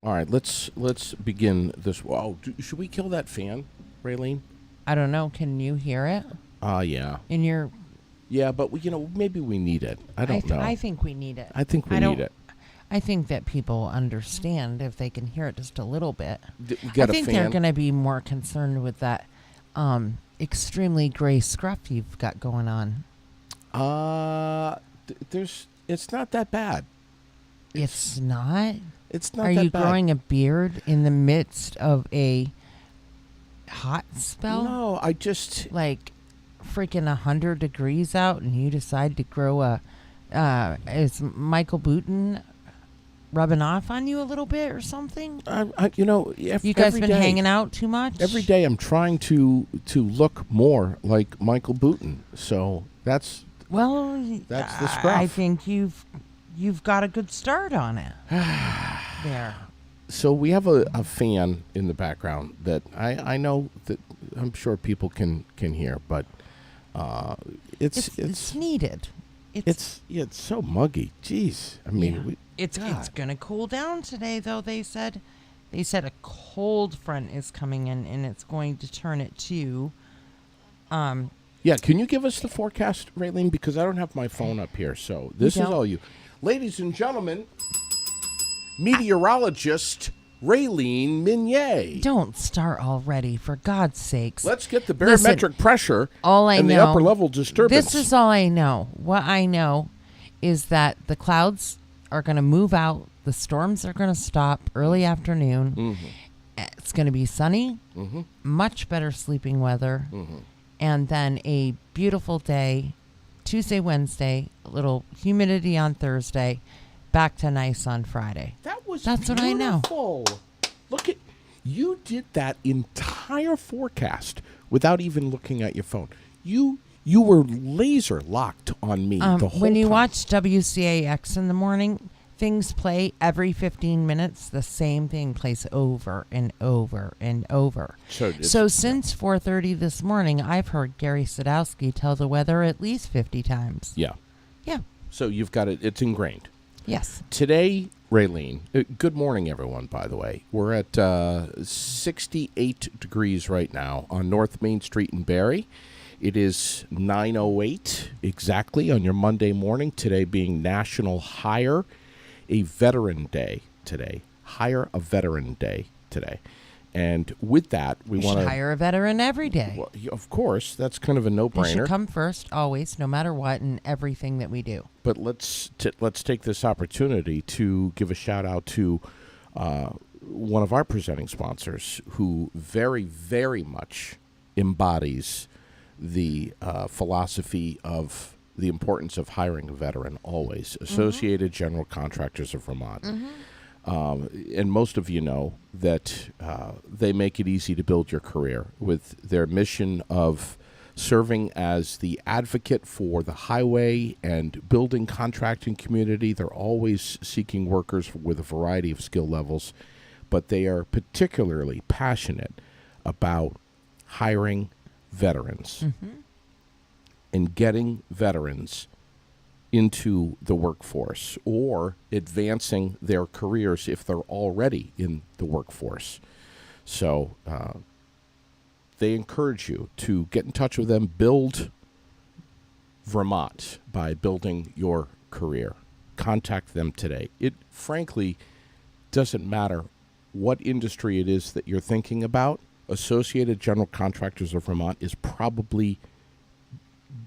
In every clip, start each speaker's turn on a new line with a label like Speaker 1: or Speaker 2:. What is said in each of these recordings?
Speaker 1: All right, let's begin this. Oh, should we kill that fan, Raylene?
Speaker 2: I don't know. Can you hear it?
Speaker 1: Yeah.
Speaker 2: In your...
Speaker 1: Yeah, but maybe we need it. I don't know.
Speaker 2: I think we need it.
Speaker 1: I think we need it.
Speaker 2: I think that people understand if they can hear it just a little bit.
Speaker 1: I
Speaker 2: think they're going to be more concerned with that extremely gray scruff you've got going on.
Speaker 1: It's not that bad.
Speaker 2: It's not?
Speaker 1: It's not
Speaker 2: Are
Speaker 1: that
Speaker 2: you
Speaker 1: bad.
Speaker 2: growing a beard in the midst of a hot spell?
Speaker 1: No, I just...
Speaker 2: Like freaking 100 degrees out and you decide to grow a... is Michael Booton rubbing off on you a little bit or something?
Speaker 1: You
Speaker 2: guys been hanging out too much?
Speaker 1: Every day I'm trying to look more like Michael Booton. So that's the scruff.
Speaker 2: I think you've got a good start on it. There.
Speaker 1: So we have a fan in the background that I know that I'm sure people can hear, but it's
Speaker 2: needed.
Speaker 1: It's so muggy. Jeez. I mean,
Speaker 2: it's going to cool down today, though. They said a cold front is coming in, and it's going to turn it to.
Speaker 1: Yeah, can you give us the forecast, Raylene? Because I don't have my phone up here, so this is all you. Ladies and gentlemen, meteorologist Raylene Minier.
Speaker 2: Don't start already, for God's sakes.
Speaker 1: Let's get the barometric pressure and the upper level disturbance.
Speaker 2: This is all I know. What I know is that the clouds are going to move out. The storms are going to stop early afternoon. Mm-hmm. It's going to be sunny, much better sleeping weather, and then a beautiful day, Tuesday, Wednesday, a little humidity on Thursday, back to nice on Friday. That's
Speaker 1: beautiful.
Speaker 2: What I know.
Speaker 1: Look at you did that entire forecast without even looking at your phone. You were laser locked on me the whole time.
Speaker 2: When you watch WCAX in the morning, things play every 15 minutes. The same thing plays over and over and over. So since 4:30 this morning, I've heard Gary Sadowski tell the weather at least 50 times.
Speaker 1: Yeah.
Speaker 2: Yeah.
Speaker 1: So you've got it. It's ingrained.
Speaker 2: Yes.
Speaker 1: Today, Raylene, good morning, everyone, by the way. We're at 68 degrees right now on North Main Street in Barrie. It is 9:08 exactly on your Monday morning, today being National Hire a Veteran Day today. Hire a Veteran Day today. And with that, we want to
Speaker 2: hire a veteran every day.
Speaker 1: Well, of course, that's kind of a no-brainer.
Speaker 2: They should come first, always, no matter what, in everything that we do.
Speaker 1: But let's take this opportunity to give a shout-out to one of our presenting sponsors who very, very much embodies the philosophy of the importance of hiring a veteran always. Associated General Contractors of Vermont. And most of you know that they make it easy to build your career with their mission of serving as the advocate for the highway and building contracting community. They're always seeking workers with a variety of skill levels, but they are particularly passionate about hiring veterans and getting veterans into the workforce or advancing their careers if they're already in the workforce. So they encourage you to get in touch with them. Build Vermont by building your career. Contact them today. It frankly doesn't matter what industry it is that you're thinking about. Associated General Contractors of Vermont is probably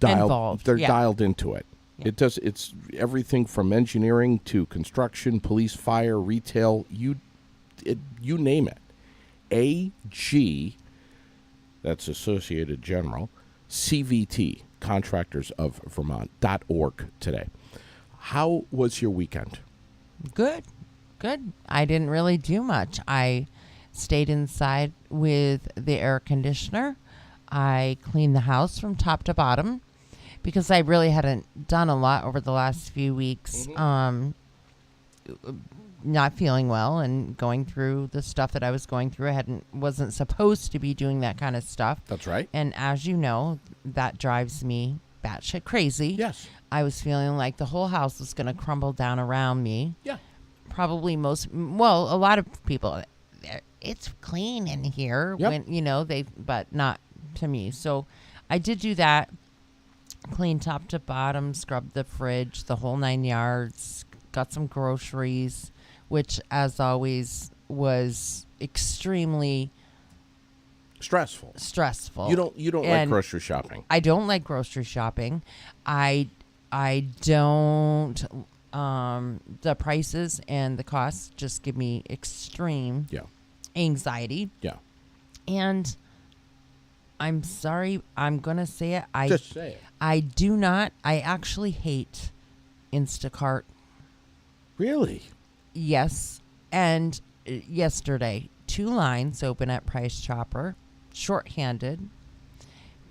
Speaker 2: involved.
Speaker 1: They're dialed into it. Yeah. It's everything from engineering to construction, police, fire, retail, you name it. AG, that's Associated General, CVT, Contractors of Vermont.org today. How was your weekend?
Speaker 2: Good. I didn't really do much. I stayed inside with the air conditioner. I cleaned the house from top to bottom because I really hadn't done a lot over the last few weeks. Not feeling well and going through the stuff that I was going through. Wasn't supposed to be doing that kind of stuff.
Speaker 1: That's right.
Speaker 2: And as you know, that drives me batshit crazy.
Speaker 1: Yes.
Speaker 2: I was feeling like the whole house was going to crumble down around me.
Speaker 1: Yeah.
Speaker 2: probably a lot of people, it's clean in here
Speaker 1: Yep.
Speaker 2: when, but not to me. So I did do that. Clean top to bottom, scrubbed the fridge, the whole 9 yards, got some groceries, which as always was extremely stressful.
Speaker 1: You don't like grocery shopping.
Speaker 2: I don't like grocery shopping. I don't. The prices and the costs just give me extreme anxiety.
Speaker 1: Yeah.
Speaker 2: And I'm sorry, I'm gonna say it.
Speaker 1: Just say it.
Speaker 2: I do not. I actually hate Instacart.
Speaker 1: Really?
Speaker 2: Yes. And yesterday, 2 lines open at Price Chopper, shorthanded.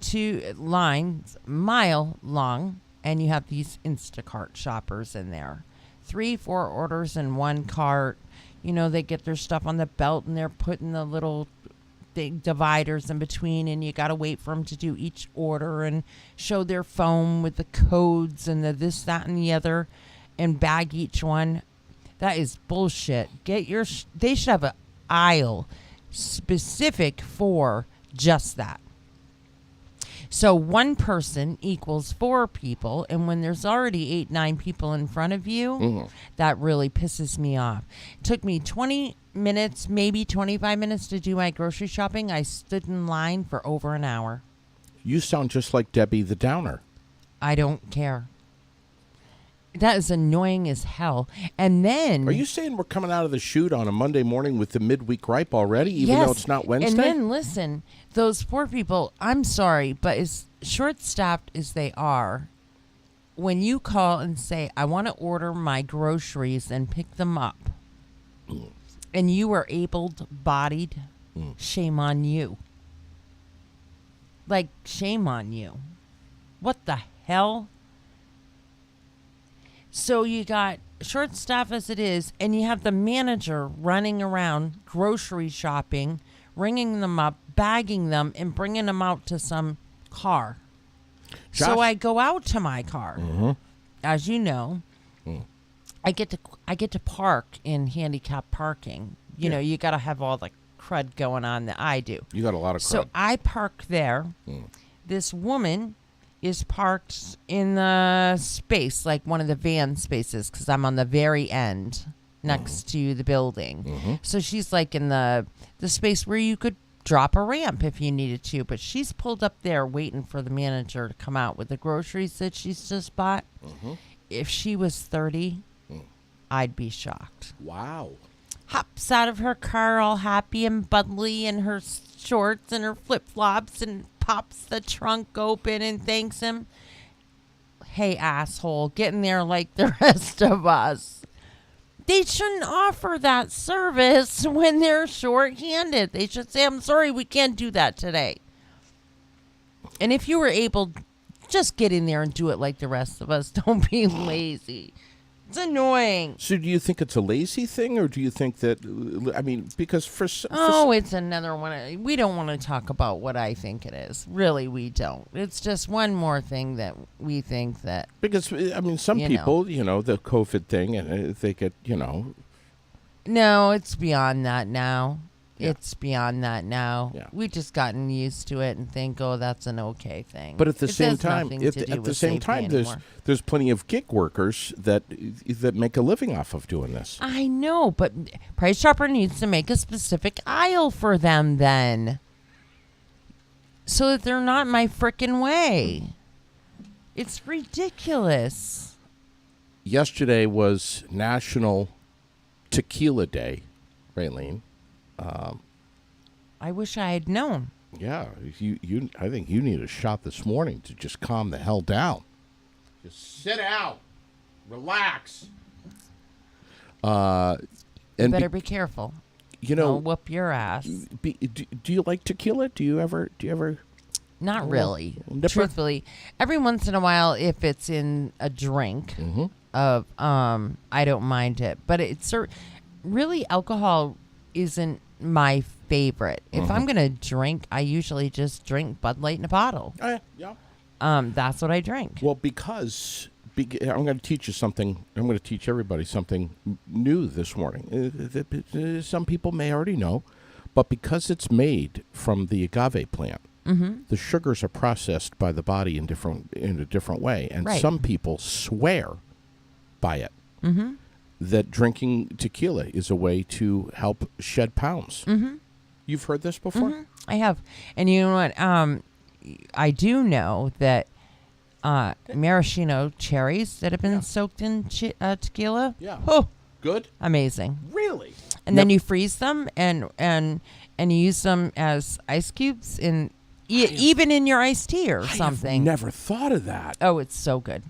Speaker 2: 2 lines, mile long, and you have these Instacart shoppers in there. 3-4 orders in one cart. They get their stuff on the belt and they're putting the little dividers in between, and you got to wait for them to do each order and show their phone with the codes and the this, that, and the other and bag each one. That is bullshit. They should have an aisle specific for just that. So 1 person equals 4 people, and when there's already 8-9 people in front of you, that really pisses me off. It took me 20 minutes, maybe 25 minutes to do my grocery shopping. I stood in line for over an hour.
Speaker 1: You sound just like Debbie the Downer.
Speaker 2: I don't care. That is annoying as hell. And then...
Speaker 1: Are you saying we're coming out of the chute on a Monday morning with the midweek gripe already, even though it's not Wednesday?
Speaker 2: And then, listen, those poor people, I'm sorry, but as short-staffed as they are, when you call and say, I want to order my groceries and pick them up, and you are able-bodied, shame on you. Like, shame on you. What the hell? So you got short staff as it is, and you have the manager running around grocery shopping, ringing them up, bagging them, and bringing them out to some car.
Speaker 1: Josh?
Speaker 2: So I go out to my car. As you know, I get to park in handicap parking. You got to have all the crud going on that I do.
Speaker 1: You got a lot of crud.
Speaker 2: So I park there. This woman is parked in the space, like one of the van spaces, because I'm on the very end next to the building. So she's like in the space where you could drop a ramp if you needed to, but she's pulled up there waiting for the manager to come out with the groceries that she's just bought. If she was 30, I'd be shocked.
Speaker 1: Wow.
Speaker 2: Hops out of her car all happy and bubbly in her shorts and her flip-flops and pops the trunk open and thanks him. Hey, asshole, get in there like the rest of us. They shouldn't offer that service when they're short-handed. They should say, I'm sorry, we can't do that today. And if you were able, just get in there and do it like the rest of us. Don't be lazy. It's annoying.
Speaker 1: So do you think it's a lazy thing, or do you think that, because
Speaker 2: it's another one. We don't want to talk about what I think it is. Really, we don't. It's just one more thing that we think that.
Speaker 1: Because, some people, the COVID thing, and they get,
Speaker 2: No, it's beyond that now.
Speaker 1: Yeah.
Speaker 2: It's beyond that now.
Speaker 1: Yeah.
Speaker 2: We've just gotten used to it and think, that's an okay thing.
Speaker 1: But at the same
Speaker 2: has
Speaker 1: time,
Speaker 2: nothing to do
Speaker 1: at the
Speaker 2: with
Speaker 1: same
Speaker 2: safety
Speaker 1: time,
Speaker 2: anymore.
Speaker 1: there's plenty of gig workers that make a living off of doing this.
Speaker 2: I know, but Price Chopper needs to make a specific aisle for them then, so that they're not in my frickin' way. It's ridiculous.
Speaker 1: Yesterday was National Tequila Day, Raylene.
Speaker 2: I wish I had known.
Speaker 1: Yeah, I think you need a shot this morning to just calm the hell down. Just sit out, relax.
Speaker 2: You better be careful. I'll whoop your ass.
Speaker 1: Do you like tequila? Do you ever?
Speaker 2: Not really.
Speaker 1: Nipper?
Speaker 2: Truthfully, every once in a while, if it's in a drink, I don't mind it. But it's really alcohol isn't my favorite. If I'm gonna drink, I usually just drink Bud Light in a bottle.
Speaker 1: Yeah.
Speaker 2: That's what I drink.
Speaker 1: Well, because I'm going to teach you something. I'm going to teach everybody something new this morning. Some people may already know, but because it's made from the agave plant, the sugars are processed by the body in a different way, and some people swear by it. That drinking tequila is a way to help shed pounds. You've heard this before?
Speaker 2: I have. And you know what? I do know that maraschino cherries that have been soaked in tequila.
Speaker 1: Yeah.
Speaker 2: Oh,
Speaker 1: good.
Speaker 2: Amazing.
Speaker 1: Really?
Speaker 2: And then you freeze them and you use them as ice cubes even in your iced tea or something.
Speaker 1: I've never thought of that.
Speaker 2: Oh, it's so good.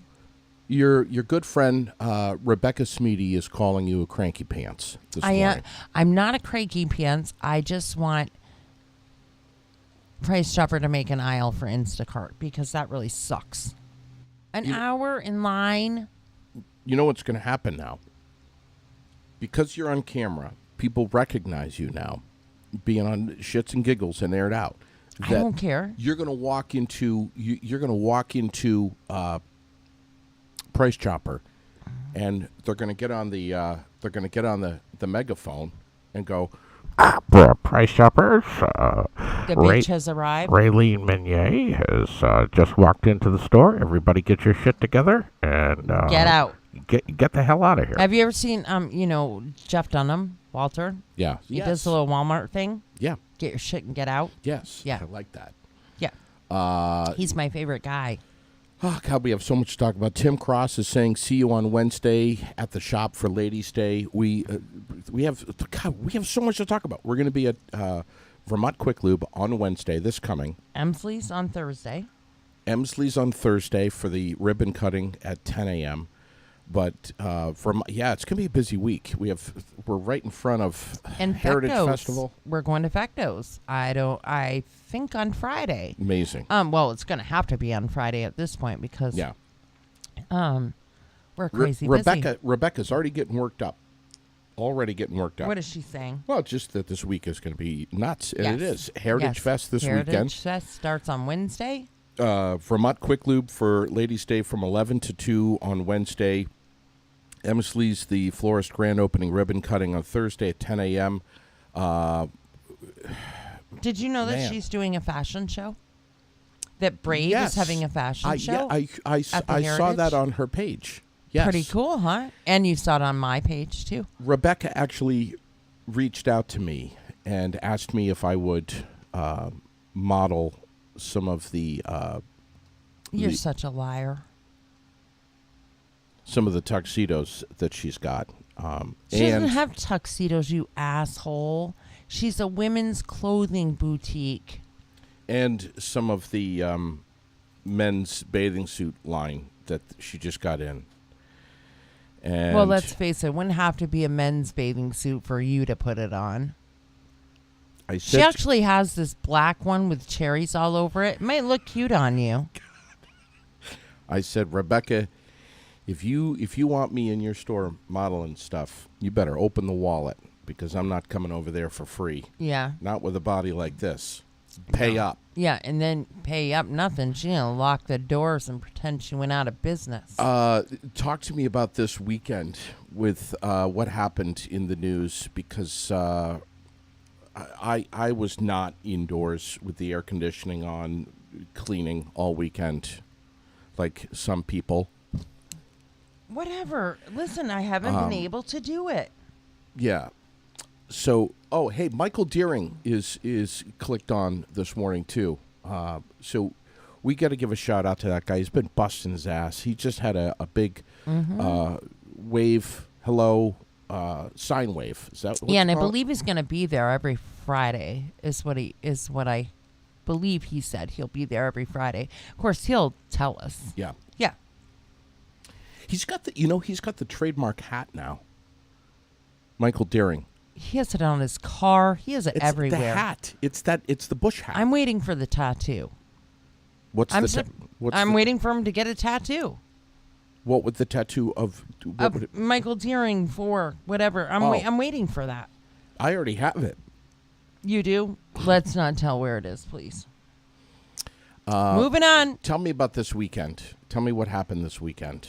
Speaker 1: Your good friend Rebecca Smeedy is calling you a cranky pants this morning.
Speaker 2: I'm not a cranky pants. I just want Price Chopper to make an aisle for Instacart because that really sucks. An hour in line.
Speaker 1: You know what's going to happen now? Because you're on camera, people recognize you now, being on Shits and Giggles and Air It Out.
Speaker 2: I don't care.
Speaker 1: You're going to walk into Price Chopper, and they're going to get on the megaphone and go, Price Choppers.
Speaker 2: The bitch has arrived.
Speaker 1: Raylene Meunier has just walked into the store. Everybody get your shit together and
Speaker 2: get out.
Speaker 1: Get the hell out of here.
Speaker 2: Have you ever seen Jeff Dunham, Walter?
Speaker 1: Yeah.
Speaker 2: He does the little Walmart thing.
Speaker 1: Yeah.
Speaker 2: Get your shit and get out.
Speaker 1: Yes.
Speaker 2: Yeah.
Speaker 1: I like that.
Speaker 2: Yeah. He's my favorite guy.
Speaker 1: Oh, God, we have so much to talk about. Tim Cross is saying, see you on Wednesday at the shop for Ladies' Day. We have so much to talk about. We're going to be at Vermont Quick Lube on Wednesday, this coming.
Speaker 2: Emsley's on Thursday.
Speaker 1: Emsley's on Thursday for the ribbon cutting at 10 a.m. But it's going to be a busy week. We're right in front of Heritage Festival.
Speaker 2: We're going to Fectos. I think on Friday.
Speaker 1: Amazing.
Speaker 2: Well, it's going to have to be on Friday at this point because we're crazy busy.
Speaker 1: Rebecca's already getting worked up.
Speaker 2: What is she saying?
Speaker 1: Well, just that this week is going to be nuts, and it is.
Speaker 2: Heritage
Speaker 1: Fest this weekend.
Speaker 2: Heritage Fest starts on Wednesday.
Speaker 1: Vermont Quick Lube for Ladies' Day from 11 to 2 on Wednesday. Emsley's the Florist Grand Opening ribbon cutting on Thursday at 10 a.m.
Speaker 2: Did you know that she's doing a fashion show? That Brave is having a fashion show?
Speaker 1: Yeah, I saw that on her page. Yes.
Speaker 2: Pretty cool, huh? And you saw it on my page, too.
Speaker 1: Rebecca actually reached out to me and asked me if I would model some of the...
Speaker 2: You're such a liar.
Speaker 1: Some of the tuxedos that she's got.
Speaker 2: She doesn't have tuxedos, you asshole. She's a women's clothing boutique.
Speaker 1: And some of the men's bathing suit line that she just got in. And
Speaker 2: well, let's face it, wouldn't have to be a men's bathing suit for you to put it on. She actually has this black one with cherries all over it. It might look cute on you.
Speaker 1: I said, Rebecca, if you want me in your store modeling stuff, you better open the wallet because I'm not coming over there for free.
Speaker 2: Yeah.
Speaker 1: Not with a body like this. Pay up.
Speaker 2: Yeah, and then pay up nothing. She's going to lock the doors and pretend she went out of business.
Speaker 1: Talk to me about this weekend with what happened in the news because I was not indoors with the air conditioning on, cleaning all weekend like some people.
Speaker 2: Whatever. Listen, I haven't been able to do it.
Speaker 1: Yeah. So, hey, Michael Deering is clicked on this morning, too. So we got to give a shout-out to that guy. He's been busting his ass. He just had a big wave, hello, sine wave. Is that what
Speaker 2: and I believe he's going to be there every Friday is what I believe he said. He'll be there every Friday. Of course, he'll tell us.
Speaker 1: Yeah.
Speaker 2: Yeah.
Speaker 1: He's got the trademark hat now. Michael Deering.
Speaker 2: He has it on his car. He has it everywhere.
Speaker 1: The hat. It's the Bush hat.
Speaker 2: I'm waiting for the tattoo. I'm waiting for him to get a tattoo.
Speaker 1: What would the tattoo of
Speaker 2: Michael Deering for whatever? I'm waiting for that.
Speaker 1: I already have it.
Speaker 2: You do? Let's not tell where it is, please. Moving on.
Speaker 1: Tell me about this weekend. Tell me what happened this weekend.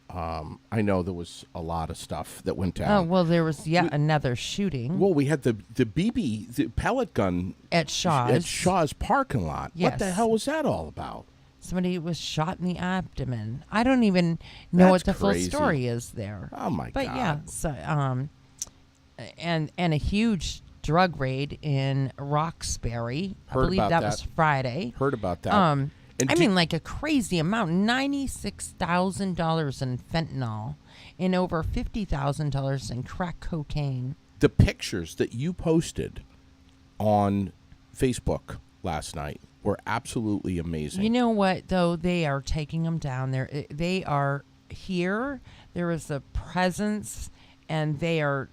Speaker 1: I know there was a lot of stuff that went
Speaker 2: Oh,
Speaker 1: down.
Speaker 2: well, there was yet another shooting
Speaker 1: Well, we had the pellet gun
Speaker 2: at Shaw's.
Speaker 1: at Shaw's parking lot. What the
Speaker 2: Yes.
Speaker 1: hell was that all about?
Speaker 2: Somebody was shot in the abdomen. I don't even know what the
Speaker 1: That's crazy.
Speaker 2: full story is there.
Speaker 1: Oh my
Speaker 2: But
Speaker 1: God!
Speaker 2: yeah, so and a huge drug raid in Roxbury. I
Speaker 1: Heard
Speaker 2: believe
Speaker 1: about
Speaker 2: that
Speaker 1: that.
Speaker 2: was Friday.
Speaker 1: Heard about that.
Speaker 2: And
Speaker 1: And
Speaker 2: I
Speaker 1: did-
Speaker 2: mean, like a crazy amount, $96,000 in fentanyl, and over $50,000 in crack cocaine.
Speaker 1: the pictures that you posted on Facebook last night were absolutely amazing.
Speaker 2: You know what, though? They are taking them down there. They are here. There is a presence, and they are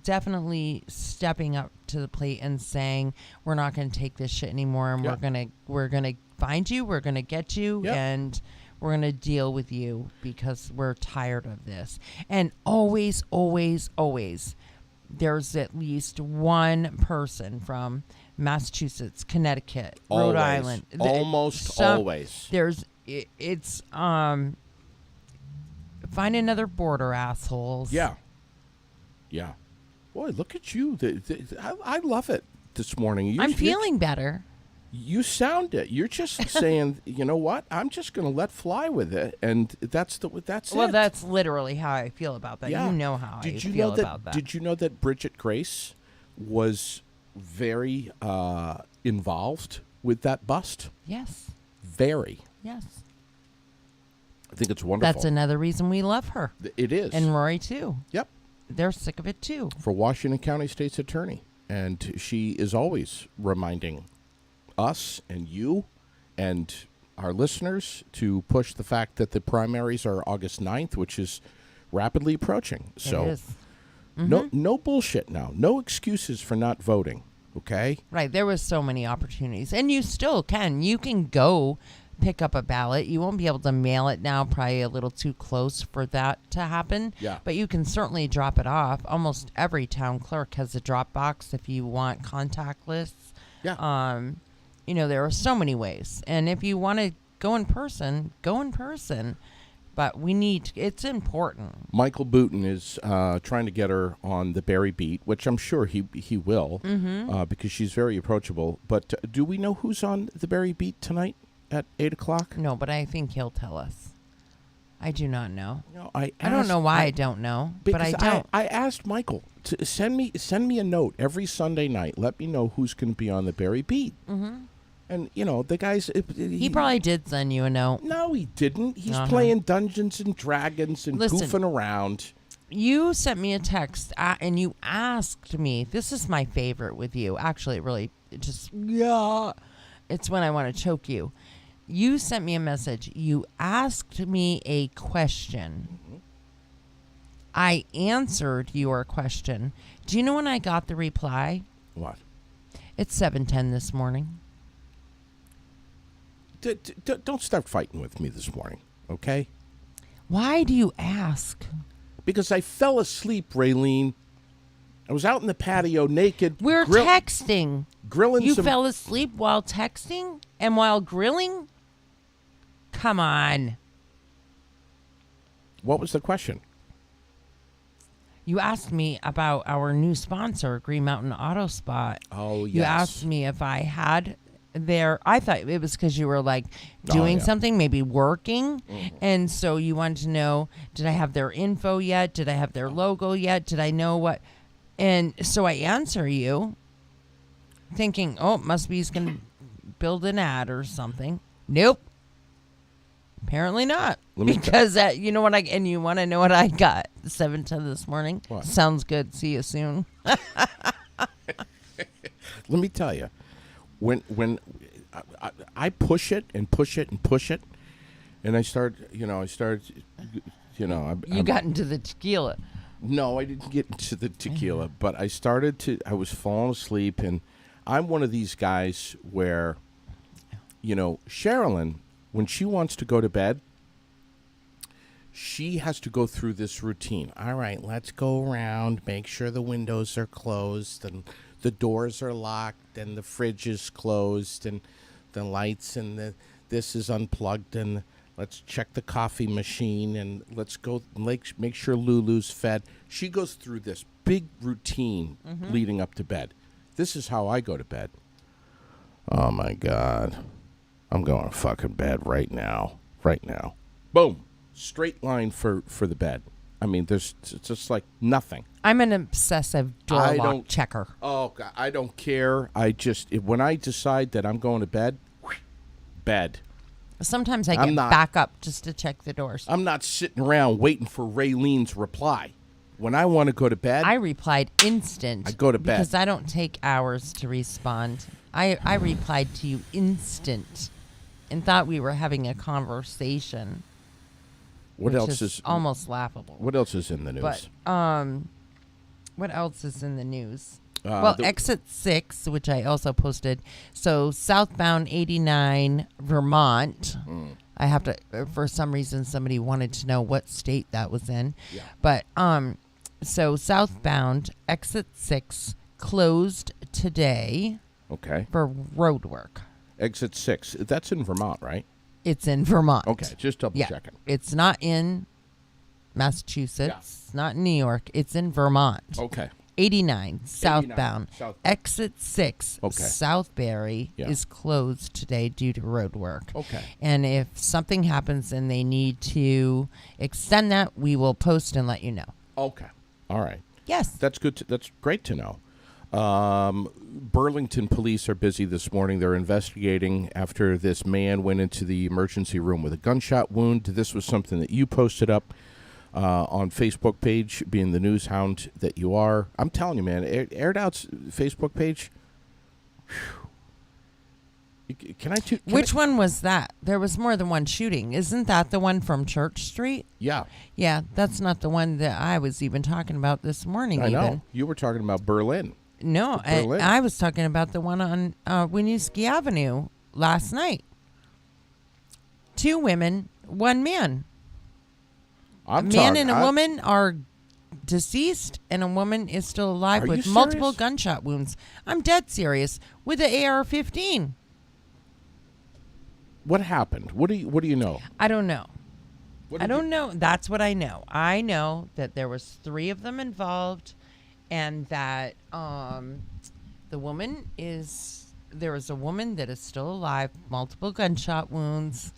Speaker 2: definitely stepping up to the plate and saying, we're not going to take this shit anymore, and
Speaker 1: Yeah.
Speaker 2: we're gonna find you, we're going to get you,
Speaker 1: Yeah.
Speaker 2: and we're going to deal with you because we're tired of this. And always, always, always, there's at least one person from Massachusetts, Connecticut, Rhode
Speaker 1: Always.
Speaker 2: Island.
Speaker 1: Almost always.
Speaker 2: There's find another border, assholes.
Speaker 1: Yeah. Yeah. Boy, look at you. I love it this morning.
Speaker 2: I'm feeling better.
Speaker 1: You sound it. You're just saying, you know what? I'm just going to let fly with it, and that's
Speaker 2: Well,
Speaker 1: it.
Speaker 2: that's literally how I feel about that.
Speaker 1: Yeah.
Speaker 2: You know how I
Speaker 1: Did you
Speaker 2: feel
Speaker 1: know that?
Speaker 2: about that.
Speaker 1: Did you know that Bridget Grace was very involved with that bust?
Speaker 2: Yes.
Speaker 1: Very.
Speaker 2: Yes.
Speaker 1: I think it's wonderful.
Speaker 2: That's another reason we love her.
Speaker 1: It is.
Speaker 2: And Rory, too.
Speaker 1: Yep.
Speaker 2: They're sick of it, too.
Speaker 1: For Washington County State's Attorney. And she is always reminding us and you and our listeners to push the fact that the primaries are August 9th, which is rapidly approaching. So
Speaker 2: it is.
Speaker 1: no bullshit now. No excuses for not voting, okay?
Speaker 2: Right. There was so many opportunities. And you still can. You can go pick up a ballot. You won't be able to mail it now, probably a little too close for that to happen.
Speaker 1: Yeah.
Speaker 2: But you can certainly drop it off. Almost every town clerk has a drop box if you want contactless.
Speaker 1: Yeah.
Speaker 2: There are so many ways. And if you want to go in person, go in person. But it's important.
Speaker 1: Michael Booton is trying to get her on the Barry beat, which I'm sure he will, because she's very approachable. But do we know who's on the Barry beat tonight at 8 o'clock?
Speaker 2: No, but I think he'll tell us. I do not know.
Speaker 1: No,
Speaker 2: I don't know why I don't know, but I don't.
Speaker 1: I asked Michael to send me a note every Sunday night. Let me know who's going to be on the Barry beat. Mm-hmm. And, the guys...
Speaker 2: He probably did send you a note.
Speaker 1: No, he didn't. He's playing Dungeons and Dragons and
Speaker 2: Listen,
Speaker 1: goofing around.
Speaker 2: You sent me a text and you asked me, this is my favorite with you. Actually, it's when I want to choke you. You sent me a message. You asked me a question. Mm-hmm. I answered your question. Do you know when I got the reply?
Speaker 1: What?
Speaker 2: It's 7:10 this morning.
Speaker 1: Don't start fighting with me this morning, okay?
Speaker 2: Why do you ask?
Speaker 1: Because I fell asleep, Raylene. I was out in the patio naked.
Speaker 2: We're texting.
Speaker 1: Grilling
Speaker 2: You
Speaker 1: some...
Speaker 2: fell asleep while texting and while grilling? Come on.
Speaker 1: What was the question?
Speaker 2: You asked me about our new sponsor, Green Mountain Auto Spot.
Speaker 1: Oh, yes.
Speaker 2: You asked me if I had I thought it was because you were like doing something, maybe working. Mm-hmm. And so you wanted to know, did I have their info yet? Did I have their logo yet? Did I know what? And so I answer you thinking, must be he's going to build an ad or something. Nope. Apparently not. Because you know what and you want to know what I got 7:10 this morning?
Speaker 1: What?
Speaker 2: Sounds good. See you soon.
Speaker 1: Let me tell you, when I push it and push it and push it, and I start.
Speaker 2: You got into the tequila.
Speaker 1: No, I didn't get into the tequila, but I was falling asleep, and I'm one of these guys where, Sherilyn, when she wants to go to bed, she has to go through this routine. All right, let's go around, make sure the windows are closed, and the doors are locked, and the fridge is closed, and the lights, and this is unplugged, and Let's check the coffee machine, and let's go make sure Lulu's fed. She goes through this big routine leading up to bed. This is how I go to bed. Oh, my God. I'm going to fucking bed right now. Right now. Boom. Straight line for the bed. I mean, there's just like nothing.
Speaker 2: I'm an obsessive door lock checker.
Speaker 1: Oh, God, I don't care. When I decide that I'm going to bed, bed.
Speaker 2: Sometimes I get back up just to check the doors.
Speaker 1: I'm not sitting around waiting for Raylene's reply. When I want to go to bed,
Speaker 2: I replied instant.
Speaker 1: I go to bed.
Speaker 2: Because I don't take hours to respond. I replied to you instant and thought we were having a conversation.
Speaker 1: What else is
Speaker 2: almost laughable?
Speaker 1: What else is in the news?
Speaker 2: But what else is in the news? Exit 6, which I also posted. So southbound 89 Vermont. I have to. For some reason, somebody wanted to know what state that was in.
Speaker 1: Yeah.
Speaker 2: But so southbound exit 6 closed today.
Speaker 1: Okay.
Speaker 2: For road work.
Speaker 1: Exit 6. That's in Vermont, right?
Speaker 2: It's in Vermont.
Speaker 1: Okay, just double checking.
Speaker 2: It's not in Massachusetts. It's not in New York. It's in Vermont.
Speaker 1: Okay.
Speaker 2: 89 southbound. Exit 6 Southbury is closed today due to road work.
Speaker 1: Okay.
Speaker 2: And if something happens and they need to extend that, we will post and let you know.
Speaker 1: Okay. All right.
Speaker 2: Yes.
Speaker 1: That's good. That's great to know. Burlington police are busy this morning. They're investigating after this man went into the emergency room with a gunshot wound. This was something that you posted up on Facebook page, being the news hound that you are. I'm telling you, man, Aired Out's Facebook page.
Speaker 2: Which one was that? There was more than one shooting. Isn't that the one from Church Street?
Speaker 1: Yeah.
Speaker 2: Yeah, that's not the one that I was even talking about this morning.
Speaker 1: I know. You were talking about Berlin.
Speaker 2: No, I was talking about the one on Winooski Avenue last night. 2 women, 1 man. A man and a woman are deceased, and a woman is still alive with multiple gunshot wounds. I'm dead serious. With an AR-15.
Speaker 1: What happened? What do you know?
Speaker 2: I don't know. I don't know. That's what I know. I know that there was 3 of them involved, and that there was a woman that is still alive, multiple gunshot wounds.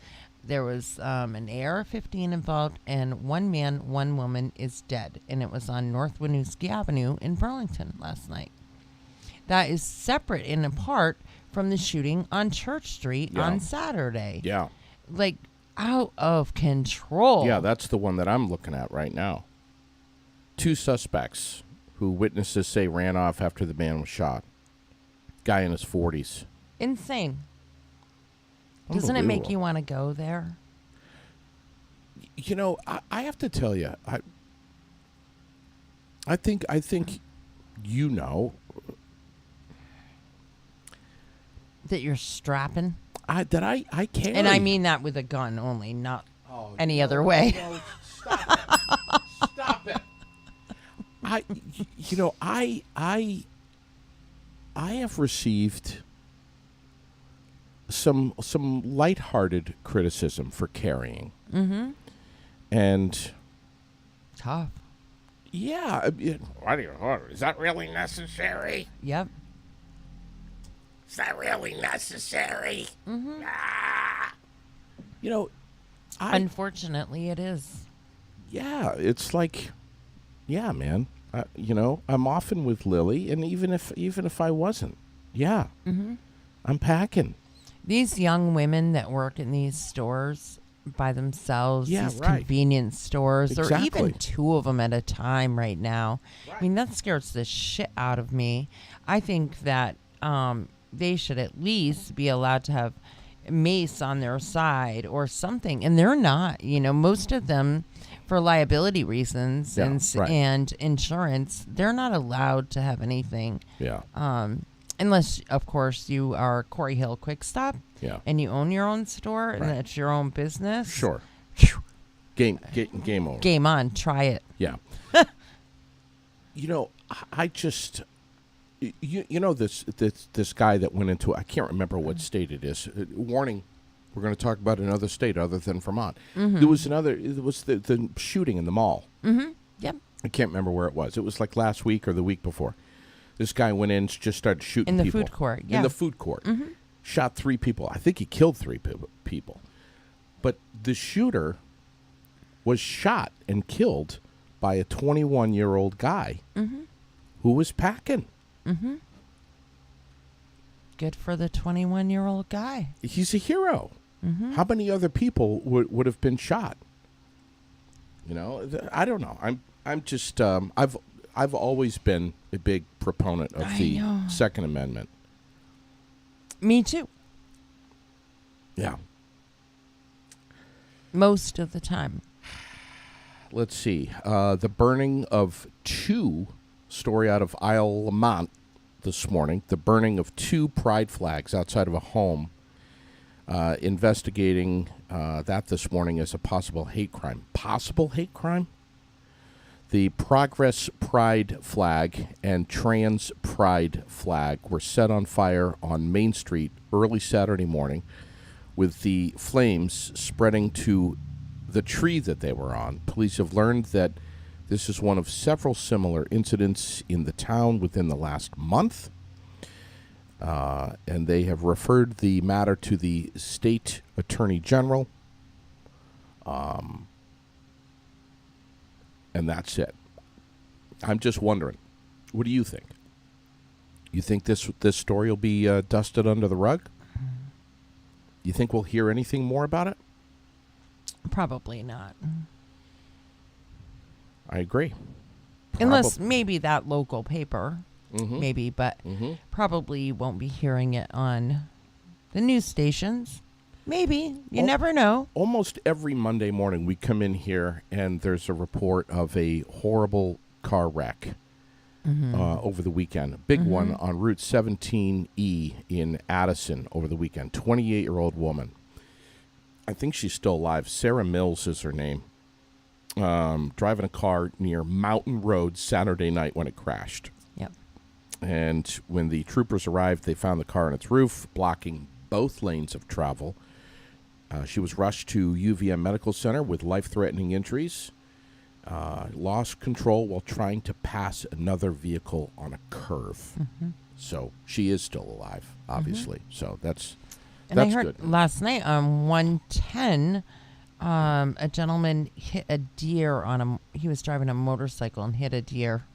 Speaker 2: There was an AR-15 involved, and 1 man, 1 woman is dead, and it was on North Winooski Avenue in Burlington last night. That is separate and apart from the shooting on Church Street on Saturday.
Speaker 1: Yeah.
Speaker 2: Like, out of control.
Speaker 1: Yeah, that's the one that I'm looking at right now. 2 suspects who witnesses say ran off after the man was shot. Guy in his 40s.
Speaker 2: Insane. Doesn't it make you want to go there?
Speaker 1: You know, I have to tell you, I think you know
Speaker 2: that you're strapping.
Speaker 1: I carry.
Speaker 2: And I mean that with a gun only, not any other way.
Speaker 1: No, stop it. I have received some lighthearted criticism for carrying.
Speaker 2: Mm-hmm.
Speaker 1: And
Speaker 2: tough.
Speaker 1: Yeah. Is that really necessary?
Speaker 2: Yep.
Speaker 1: Is that really necessary?
Speaker 2: Mm-hmm.
Speaker 1: Ah. You know,
Speaker 2: unfortunately, it is.
Speaker 1: Yeah, it's like, yeah, man. I'm often with Lily, and even if I wasn't, I'm packing.
Speaker 2: These young women that work in these stores by themselves, these convenience stores, or even 2 of them at a time right now. Right. I mean, that scares the shit out of me. I think that they should at least be allowed to have mace on their side or something, and they're not. Most of them, for liability reasons and insurance, they're not allowed to have anything.
Speaker 1: Yeah.
Speaker 2: Unless, of course, you are Corey Hill Quick Stop.
Speaker 1: Yeah.
Speaker 2: And you own your own store and it's your own business.
Speaker 1: Sure. Game over.
Speaker 2: Game on. Try it.
Speaker 1: Yeah. I just this guy that went into, I can't remember what state it is. Warning We're going to talk about another state other than Vermont. There was it was the shooting in the mall.
Speaker 2: Yep.
Speaker 1: I can't remember where it was. It was like last week or the week before. This guy went in, just started shooting
Speaker 2: In the
Speaker 1: people.
Speaker 2: food court, yeah.
Speaker 1: In the food court. Shot 3 people. I think he killed 3 people. But the shooter was shot and killed by a 21-year-old guy who was packing.
Speaker 2: Good for the 21-year-old guy.
Speaker 1: He's a hero. How many other people would have been shot? You know, I don't know. I'm just I've always been a big proponent of the Second Amendment.
Speaker 2: Me too.
Speaker 1: Yeah.
Speaker 2: Most of the time.
Speaker 1: Let's see. The burning of 2, story out of Isle Lamont this morning, the burning of 2 pride flags outside of a home, investigating that this morning as a possible hate crime. Possible hate crime? The Progress Pride flag and Trans Pride flag were set on fire on Main Street early Saturday morning, with the flames spreading to the tree that they were on. Police have learned that this is one of several similar incidents in the town within the last month, and they have referred the matter to the state attorney general. And that's it. I'm just wondering, what do you think? You think this story will be dusted under the rug? You think we'll hear anything more about it?
Speaker 2: Probably not.
Speaker 1: I agree.
Speaker 2: Unless maybe that local paper, maybe, but probably you won't be hearing it on the news stations. Maybe. You never know.
Speaker 1: Almost every Monday morning we come in here and there's a report of a horrible car wreck over the weekend. A big one on Route 17E in Addison over the weekend. 28-year-old woman. I think she's still alive. Sarah Mills is her name. Driving a car near Mountain Road Saturday night when it crashed.
Speaker 2: Yep.
Speaker 1: And when the troopers arrived, they found the car on its roof, blocking both lanes of travel. She was rushed to UVM Medical Center with life-threatening injuries. Lost control while trying to pass another vehicle on a curve. So she is still alive, obviously. So that's
Speaker 2: I heard
Speaker 1: good.
Speaker 2: Last night on 110, a gentleman hit a deer he was driving a motorcycle and hit a deer.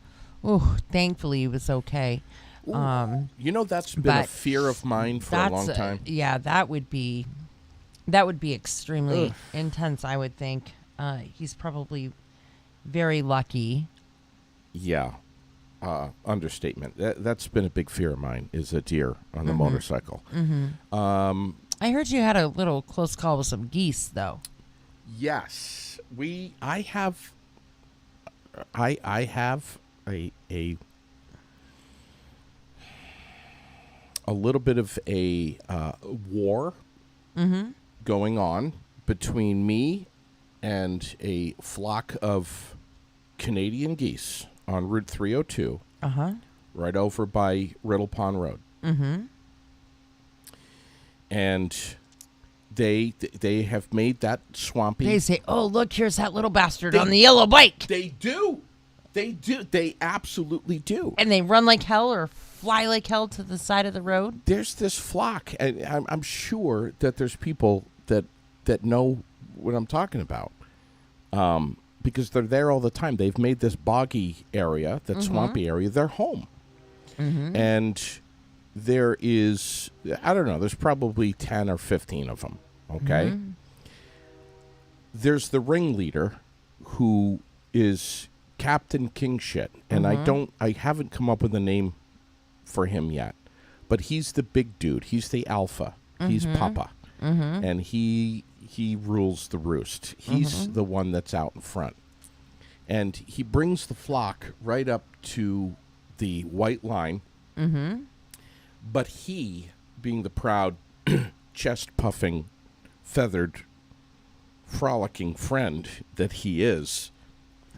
Speaker 2: Oh, thankfully he was okay.
Speaker 1: You know, that's been a fear of mine for a long time.
Speaker 2: Yeah, that would be extremely intense, I would think. He's probably very lucky.
Speaker 1: Yeah. Understatement. That's been a big fear of mine, is a deer on the motorcycle.
Speaker 2: I heard you had a little close call with some geese, though.
Speaker 1: Yes. I have a little bit of a war going on between me and a flock of Canadian geese on Route 302, right over by Riddle Pond Road. And they have made that swampy.
Speaker 2: They say, "Oh, look, here's that little bastard on the yellow bike."
Speaker 1: They do. They do. They absolutely do.
Speaker 2: And they run like hell or fly like hell to the side of the road.
Speaker 1: There's this flock, and I'm sure that there's people that know what I'm talking about, because they're there all the time. They've made this boggy area, that swampy area, their home. And there is, I don't know, there's probably 10 or 15 of them, okay? There's the ringleader who is Captain King Shit, and I haven't come up with a name for him yet, but he's the big dude. He's the alpha. He's Papa, and he rules the roost. He's the one that's out in front, and he brings the flock right up to the white line. But he, being the proud, chest-puffing, feathered, frolicking friend that he is,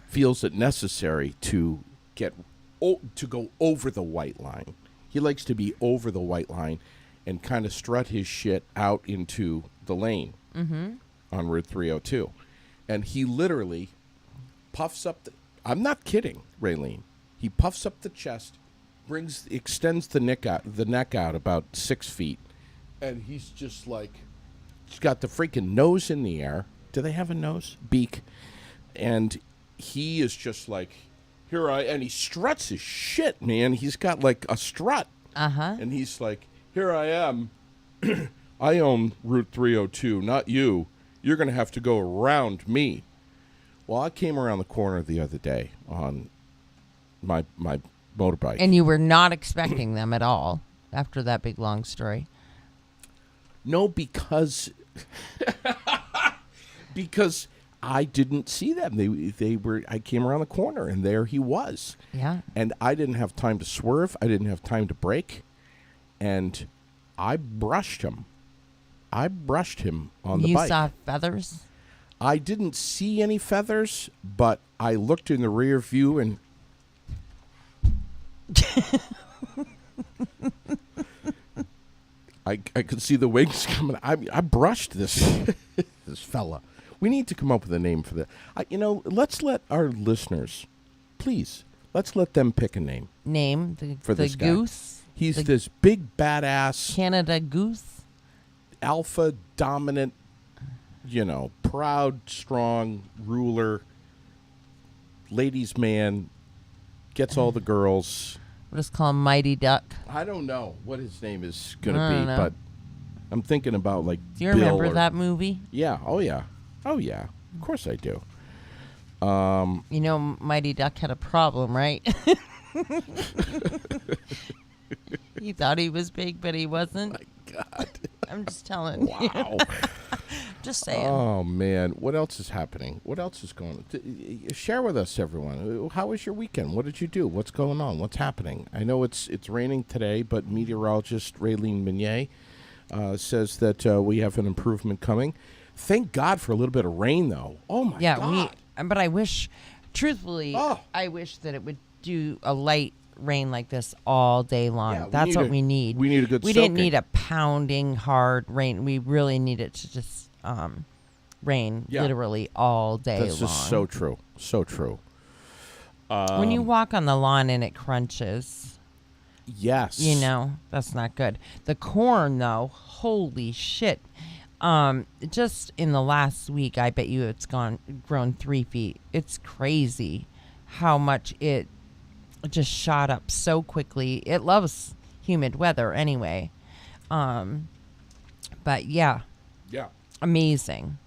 Speaker 1: feels it necessary to go over the white line. He likes to be over the white line and kind of strut his shit out into the lane on Route 302. And he literally puffs up I'm not kidding, Raylene. He puffs up the chest, extends the neck out about 6 feet, and he's just like, he's got the freaking nose in the air. Do they have a nose? Beak. And he is just like, and he struts his shit, man. He's got like a strut.
Speaker 2: Uh-huh.
Speaker 1: And he's like, here I am. I own Route 302, not you. You're going to have to go around me. Well, I came around the corner the other day on my motorbike.
Speaker 2: And you were not expecting them at all after that big, long story.
Speaker 1: No, because I didn't see them. They were. I came around the corner, and there he was.
Speaker 2: Yeah. And
Speaker 1: I didn't have time to swerve. I didn't have time to brake, and I brushed him. on the bike.
Speaker 2: You saw feathers?
Speaker 1: I didn't see any feathers, but I looked in the rear view and I could see the wings coming. I brushed this this fella. We need to come up with a name for that. Let's let our listeners, please, let's let them pick a name.
Speaker 2: For
Speaker 1: this guy.
Speaker 2: goose?
Speaker 1: He's this big badass
Speaker 2: Canada goose?
Speaker 1: Alpha dominant, proud, strong, ruler, ladies' man, gets all the girls.
Speaker 2: We'll just call him Mighty Duck.
Speaker 1: I don't know what his name is going to be, but I'm thinking about like
Speaker 2: Do you
Speaker 1: Bill
Speaker 2: remember that movie?
Speaker 1: Yeah. Oh, yeah. Oh, yeah. Of course I do.
Speaker 2: Mighty Duck had a problem, right? He thought he was big, but he wasn't.
Speaker 1: My God.
Speaker 2: I'm just telling you.
Speaker 1: Wow.
Speaker 2: Just saying.
Speaker 1: Oh, man. What else is happening? What else is going on? Share with us, everyone. How was your weekend? What did you do? What's going on? What's happening? I know it's raining today, but meteorologist Raylene Meunier says that we have an improvement coming. Thank God for a little bit of rain, though. Oh, my God.
Speaker 2: But I wish, truthfully, I wish that it would do a light rain like this all day long.
Speaker 1: Yeah,
Speaker 2: That's what we need.
Speaker 1: We need a good
Speaker 2: We
Speaker 1: soaking.
Speaker 2: didn't need a pounding hard rain. We really need it to just rain literally all day long.
Speaker 1: That's just so true. So true.
Speaker 2: When you walk on the lawn and it crunches.
Speaker 1: Yes.
Speaker 2: That's not good. The corn, though, holy shit. Just in the last week, I bet you it's grown 3 feet. It's crazy how much it just shot up so quickly. It loves humid weather anyway. But yeah.
Speaker 1: Yeah.
Speaker 2: Amazing.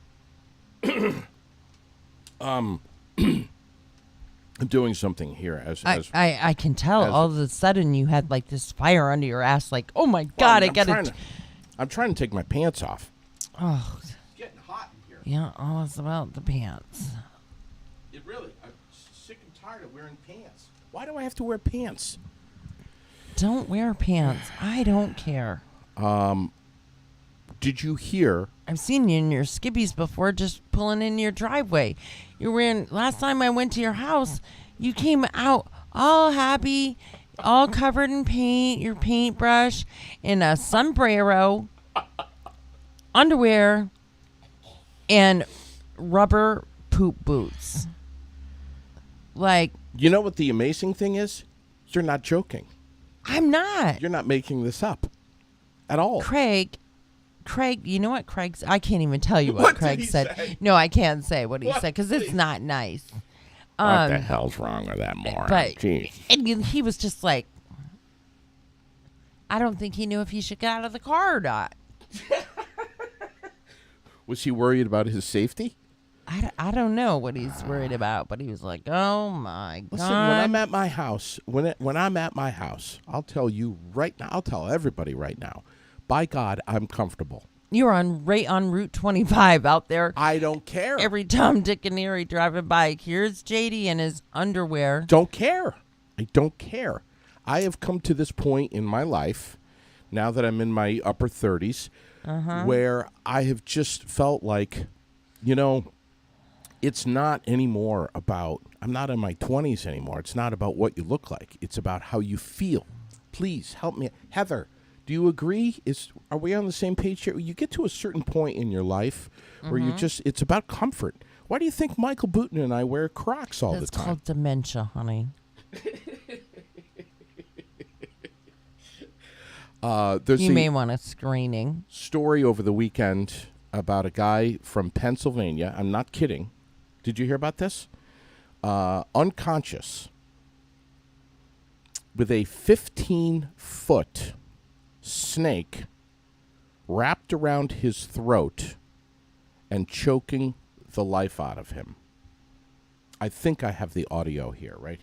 Speaker 1: I'm doing something here
Speaker 2: I can tell all of a sudden you had like this fire under your ass, like, oh my God,
Speaker 1: I'm trying to take my pants off.
Speaker 2: Oh,
Speaker 1: it's getting hot in here.
Speaker 2: Yeah, all it's about the pants.
Speaker 1: I'm sick and tired of wearing pants. Why do I have to wear pants?
Speaker 2: Don't wear pants. I don't care.
Speaker 1: Did you hear?
Speaker 2: I've seen you in your skibbies before, just pulling in your driveway. You were in. Last time I went to your house, you came out all happy, all covered in paint, your paintbrush, in a sombrero, underwear, and rubber poop boots. Like,
Speaker 1: you know what the amazing thing is? You're not joking.
Speaker 2: I'm not.
Speaker 1: You're not making this up at all.
Speaker 2: Craig, you know what Craig said? I can't even tell you what Craig said.
Speaker 1: Say?
Speaker 2: No, I can't say what he said because it's not nice.
Speaker 1: What the hell's wrong with that moron?
Speaker 2: But
Speaker 1: Jeez.
Speaker 2: And he was just like, I don't think he knew if he should get out of the car or not.
Speaker 1: Was he worried about his safety?
Speaker 2: I don't know what he's worried about, but he was like, "Oh my God!"
Speaker 1: Listen, when I'm at my house, when I'm at my house, I'll tell you right now. I'll tell everybody right now. By God, I'm comfortable.
Speaker 2: You're right on Route 25 out there.
Speaker 1: I don't care.
Speaker 2: Every Tom, Dick, and Harry driving by. Here's JD in his underwear.
Speaker 1: Don't care. I don't care. I have come to this point in my life, now that I'm in my upper 30s, where I have just felt like, it's not anymore about, I'm not in my 20s anymore. It's not about what you look like. It's about how you feel. Please help me. Heather, Do you agree? Are we on the same page here? You get to a certain point in your life where it's about comfort. Why do you think Michael Booten and I wear Crocs all the time?
Speaker 2: It's called dementia, honey. You may want a screening.
Speaker 1: Story over the weekend about a guy from Pennsylvania. I'm not kidding. Did you hear about this? Unconscious with a 15-foot snake wrapped around his throat and choking the life out of him. I think I have the audio here, right?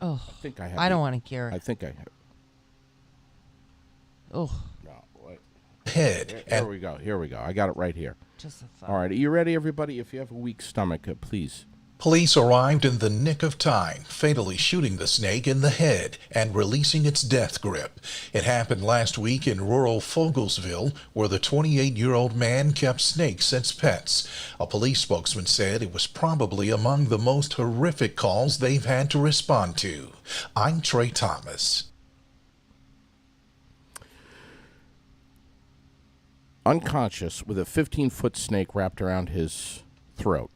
Speaker 2: Oh,
Speaker 1: I think I have.
Speaker 2: I don't want to hear it.
Speaker 1: I think I have.
Speaker 2: Oh.
Speaker 1: No, what?
Speaker 3: Head.
Speaker 1: Here we go. Here we go. I got it right here.
Speaker 2: Just a thought.
Speaker 1: All right. Are you ready, everybody? If you have a weak stomach, please.
Speaker 3: Police arrived in the nick of time, fatally shooting the snake in the head and releasing its death grip. It happened last week in rural Fogelsville, where the 28-year-old man kept snakes as pets. A police spokesman said it was probably among the most horrific calls they've had to respond to. I'm Trey Thomas.
Speaker 1: Unconscious with a 15-foot snake wrapped around his throat.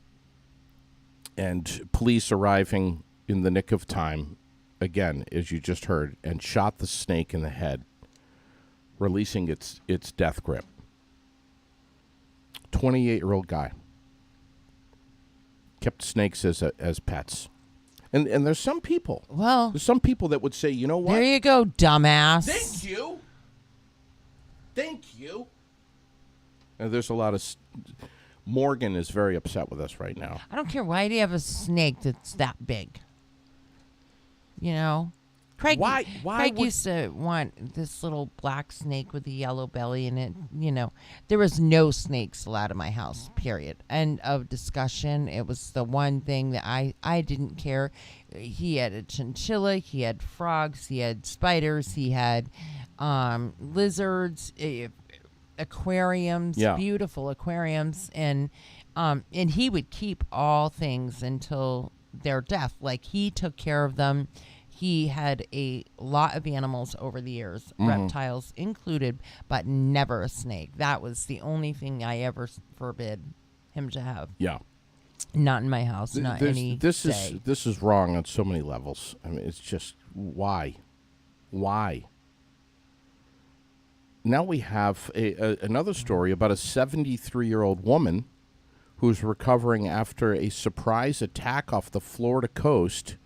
Speaker 1: And police arriving in the nick of time, again, as you just heard, and shot the snake in the head, releasing its death grip. 28-year-old guy. Kept snakes as pets. And there's some people.
Speaker 2: Well,
Speaker 1: There's some people that would say, you know what?
Speaker 2: there you go, dumbass.
Speaker 1: Thank you. Thank you. And there's a lot of... Morgan is very upset with us right now.
Speaker 2: I don't care. Why do you have a snake that's that big? You know? Craig
Speaker 1: Why
Speaker 2: used to want this little black snake with a yellow belly in it. You know, there was no snakes allowed in my house, period. End of discussion. It was the one thing that I didn't care. He had a chinchilla. He had frogs. He had spiders. He had lizards, aquariums, beautiful aquariums. And he would keep all things until their death. Like, he took care of them. He had a lot of animals over the years, reptiles included, but never a snake. That was the only thing I ever forbid him to have.
Speaker 1: Yeah.
Speaker 2: Not in my house, not any
Speaker 1: this
Speaker 2: day.
Speaker 1: This is wrong on so many levels. I mean, it's just, why? Now we have another story about a 73-year-old woman who's recovering after a surprise attack off the Florida coast.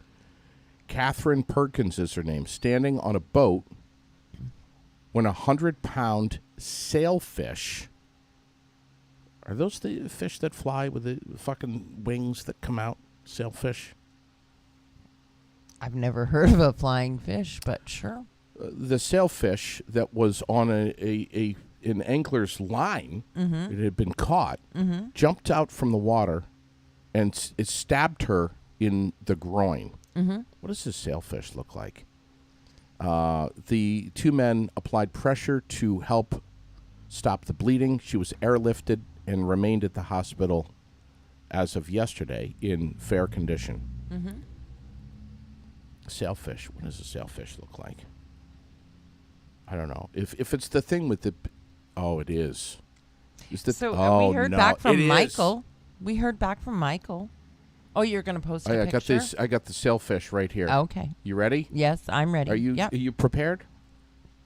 Speaker 1: Catherine Perkins is her name, standing on a boat when 100-pound sailfish. Are those the fish that fly with the fucking wings that come out? Sailfish?
Speaker 2: I've never heard of a flying fish, but sure.
Speaker 1: The sailfish that was on an angler's line, it had been caught, jumped out from the water, and it stabbed her in the groin. What does this sailfish look like? The two men applied pressure to help stop the bleeding. She was airlifted and remained at the hospital as of yesterday in fair condition. Sailfish. What does a sailfish look like? I don't know. If it's the thing with the... Oh, it is.
Speaker 2: We heard back from Michael. We heard back from Michael. Oh, you're going to post a picture?
Speaker 1: I got the sailfish right here.
Speaker 2: Okay.
Speaker 1: You ready?
Speaker 2: Yes, I'm ready.
Speaker 1: Are you
Speaker 2: Yep.
Speaker 1: Are you prepared?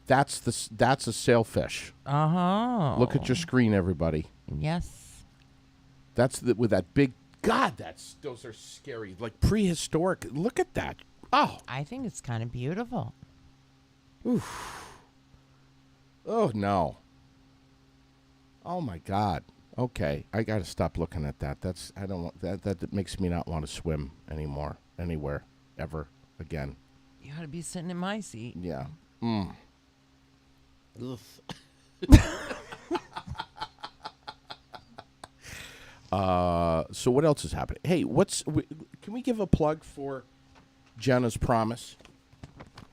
Speaker 1: That's a sailfish.
Speaker 2: Uh-huh.
Speaker 1: Look at your screen, everybody.
Speaker 2: Yes.
Speaker 1: That's with that big... God, those are scary. Like prehistoric. Look at that. Oh.
Speaker 2: I think it's kind of beautiful.
Speaker 1: Oof. Oh, no. Oh, my God. Okay, I got to stop looking at that. I don't want that. That makes me not want to swim anymore, anywhere, ever again.
Speaker 2: You ought to be sitting in my seat.
Speaker 1: Yeah. So what else is happening? Hey, can we give a plug for Jenna's Promise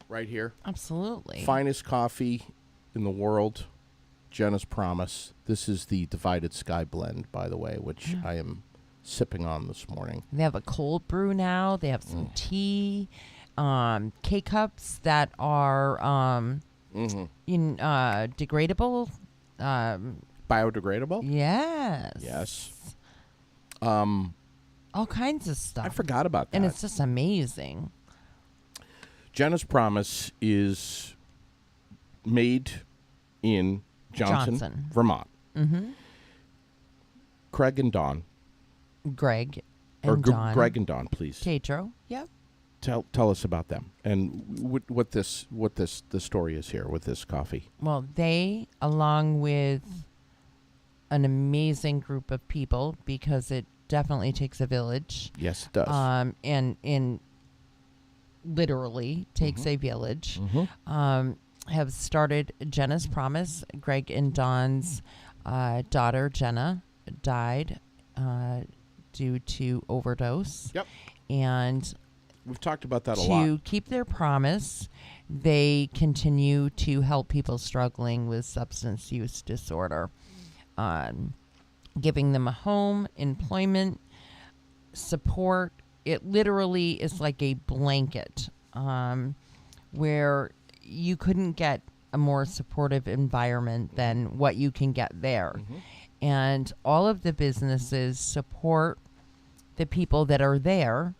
Speaker 1: right here?
Speaker 2: Absolutely.
Speaker 1: Finest coffee in the world. Jenna's Promise. This is the Divided Sky blend, by the way, which I am sipping on this morning.
Speaker 2: They have a cold brew now. They have some tea, K-cups that are degradable.
Speaker 1: Biodegradable?
Speaker 2: Yes.
Speaker 1: Yes.
Speaker 2: All kinds of stuff.
Speaker 1: I forgot about that.
Speaker 2: And it's just amazing.
Speaker 1: Jenna's Promise is made in Johnson. Vermont.
Speaker 2: Mm-hmm.
Speaker 1: Craig and Dawn.
Speaker 2: Greg and Dawn.
Speaker 1: Greg and Dawn, please.
Speaker 2: Tatro. Yep.
Speaker 1: Tell us about them and what the story is here with this coffee.
Speaker 2: Well, they, along with an amazing group of people, because it definitely takes a village.
Speaker 1: Yes, it does.
Speaker 2: And literally takes a village. Have started Jenna's Promise. Greg and Dawn's daughter Jenna died due to overdose.
Speaker 1: Yep.
Speaker 2: And
Speaker 1: we've talked about that a lot.
Speaker 2: To keep their promise, they continue to help people struggling with substance use disorder, giving them a home, employment, support. It literally is like a blanket where you couldn't get a more supportive environment than what you can get there. And all of the businesses support the people that are there.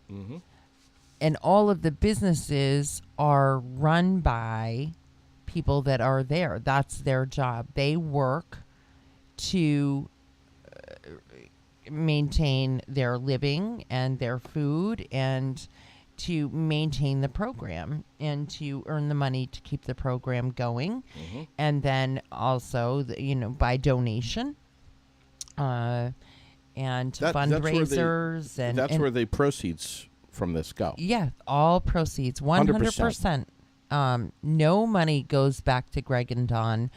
Speaker 2: And all of the businesses are run by people that are there. That's their job. They work to maintain their living and their food and to maintain the program and to earn the money to keep the program going. And then also, by donation and fundraisers.
Speaker 1: That's where the proceeds from this go.
Speaker 2: Yeah, all proceeds, 100%. No money goes back to Greg and Dawn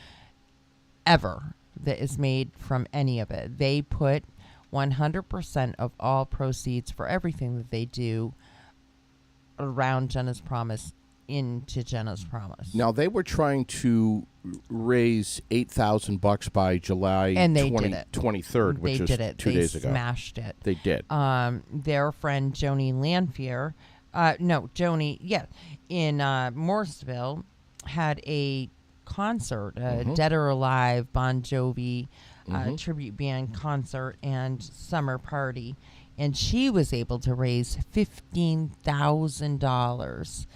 Speaker 2: ever that is made from any of it. They put 100% of all proceeds for everything that they do around Jenna's Promise into Jenna's Promise.
Speaker 1: Now, they were trying to raise $8,000 by July
Speaker 2: and they did it.
Speaker 1: 23rd, which was 2 days ago.
Speaker 2: They smashed it.
Speaker 1: They did.
Speaker 2: Their friend Joni Lanphier, in Morrisville, had a concert, Dead or Alive, Bon Jovi tribute band concert and summer party. And she was able to raise $15,000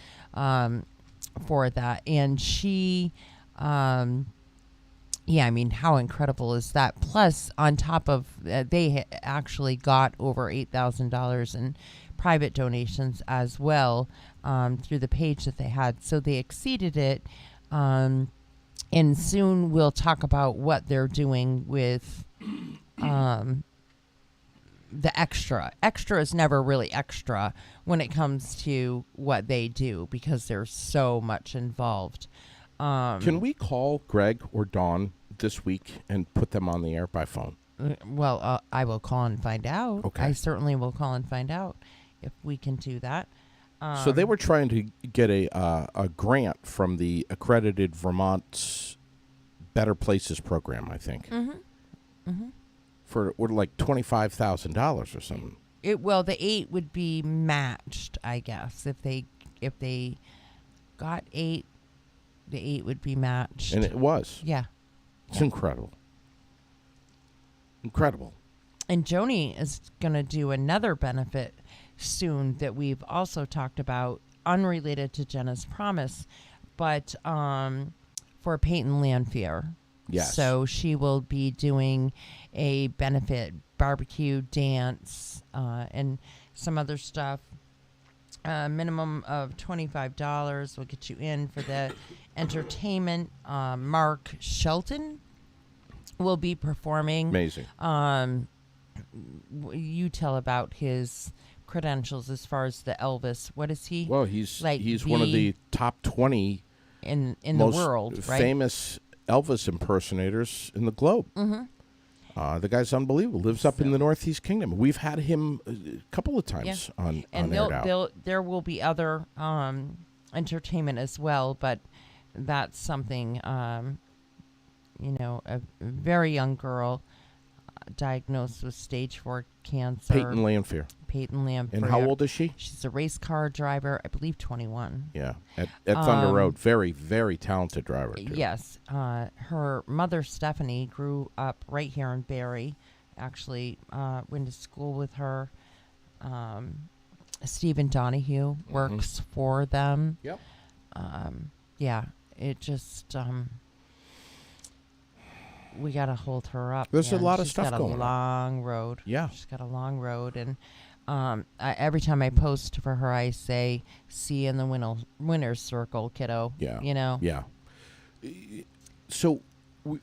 Speaker 2: for that. And she, how incredible is that? Plus, on top of they actually got over $8,000 in private donations as well through the page that they had. So they exceeded it. And soon we'll talk about what they're doing with the extra. Extra is never really extra when it comes to what they do because there's so much involved.
Speaker 1: Can we call Greg or Dawn this week and put them on the air by phone?
Speaker 2: Well, I will call and find out.
Speaker 1: Okay.
Speaker 2: I certainly will call and find out if we can do that.
Speaker 1: So they were trying to get a grant from the accredited Vermont Better Places program, I think. For like $25,000 or something.
Speaker 2: The 8 would be matched, I guess. If they got 8, the 8 would be matched.
Speaker 1: And it was.
Speaker 2: Yeah.
Speaker 1: It's incredible. Incredible.
Speaker 2: And Joni is going to do another benefit soon that we've also talked about, unrelated to Jenna's Promise, but for Peyton Lanphier.
Speaker 1: Yes.
Speaker 2: So she will be doing a benefit barbecue, dance, and some other stuff. Minimum of $25 will get you in for the entertainment. Mark Shelton will be performing.
Speaker 1: Amazing.
Speaker 2: You tell about his credentials as far as the Elvis. What is he?
Speaker 1: Well, he's one of the top 20
Speaker 2: in the
Speaker 1: most
Speaker 2: world, right?
Speaker 1: famous Elvis impersonators in the globe. The guy's unbelievable. Lives up in the Northeast Kingdom. We've had him a couple of times on
Speaker 2: there will be other entertainment as well, but that's something. A very young girl diagnosed with stage 4 cancer.
Speaker 1: Peyton Lanphier.
Speaker 2: Peyton Lamb.
Speaker 1: And how old is she?
Speaker 2: She's a race car driver, I believe 21.
Speaker 1: Yeah, at Thunder Road. Very, very talented driver, too.
Speaker 2: Yes. Her mother, Stephanie, grew up right here in Barrie. Actually, went to school with her. Stephen Donahue works for them.
Speaker 1: Yep.
Speaker 2: Yeah, it just... we got to hold her up.
Speaker 1: There's a lot of
Speaker 2: She's
Speaker 1: stuff
Speaker 2: got
Speaker 1: going
Speaker 2: a long road.
Speaker 1: Yeah.
Speaker 2: She's got a long road. And every time I post for her, I say, see you in the winner's circle, kiddo.
Speaker 1: Yeah.
Speaker 2: You know?
Speaker 1: Yeah. So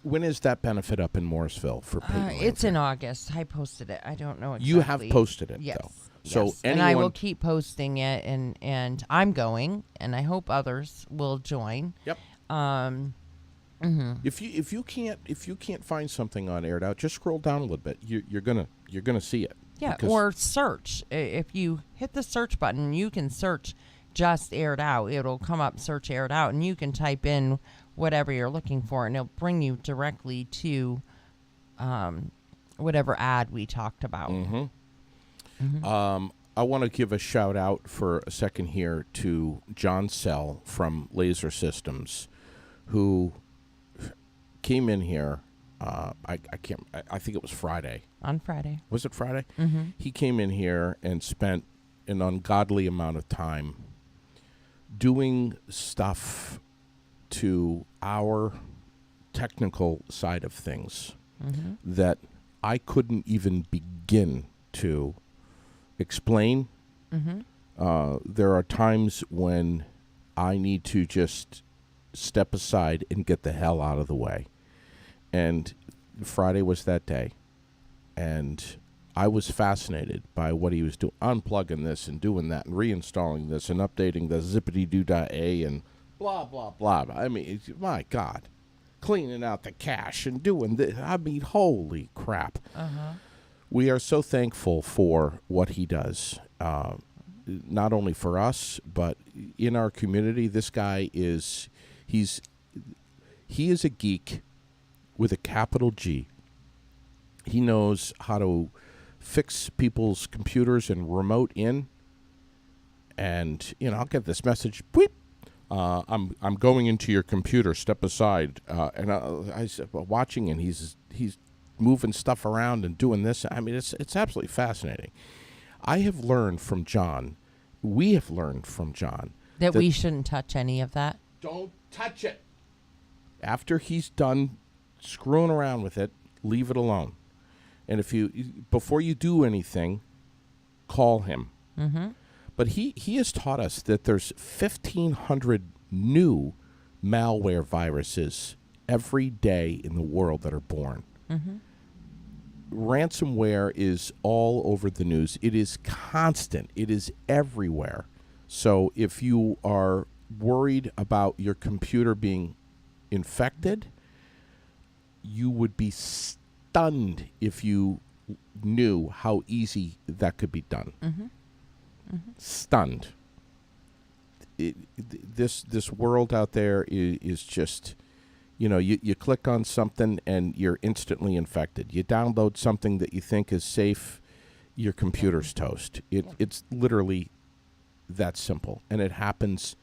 Speaker 1: when is that benefit up in Morrisville for Peyton?
Speaker 2: It's in August. I posted it. I don't know exactly.
Speaker 1: You have posted it,
Speaker 2: yes.
Speaker 1: though. So
Speaker 2: yes.
Speaker 1: anyone...
Speaker 2: And I will keep posting it, and I'm going, and I hope others will join.
Speaker 1: Yep. If you can't find something on Aired Out, just scroll down a little bit. You're gonna see it.
Speaker 2: Yeah, or search. If you hit the search button, you can search just Aired Out. It'll come up, search Aired Out, and you can type in whatever you're looking for, and it'll bring you directly to whatever ad we talked about.
Speaker 1: I want to give a shout out for a second here to John Sell from Laser Systems, who came in here. I think it was Friday.
Speaker 2: On Friday.
Speaker 1: Was it Friday?
Speaker 2: Mm-hmm.
Speaker 1: He came in here and spent an ungodly amount of time doing stuff to our technical side of things that I couldn't even begin to explain. There are times when I need to just step aside and get the hell out of the way. And Friday was that day. And I was fascinated by what he was doing, unplugging this and doing that and reinstalling this and updating the zippity-doo-dah-a and blah, blah, blah. I mean, my God. Cleaning out the cache and doing this. I mean, holy crap. We are so thankful for what he does, not only for us, but in our community. This guy is, he is a geek with a capital G. He knows how to fix people's computers and remote in. And, I'll get this message, beep. I'm going into your computer, step aside. And I was watching, and he's moving stuff around and doing this. I mean, it's absolutely fascinating. I have learned from John, we have learned from John.
Speaker 2: That we shouldn't touch any of that.
Speaker 1: Don't touch it. After he's done screwing around with it, leave it alone. And before you do anything, call him. But he has taught us that there's 1,500 new malware viruses every day in the world that are born. Ransomware is all over the news. It is constant. It is everywhere. So if you are worried about your computer being infected, you would be stunned if you knew how easy that could be done. Stunned. This world out there is just, you click on something and you're instantly infected. You download something that you think is safe, your computer's toast. It's literally that simple, and it happens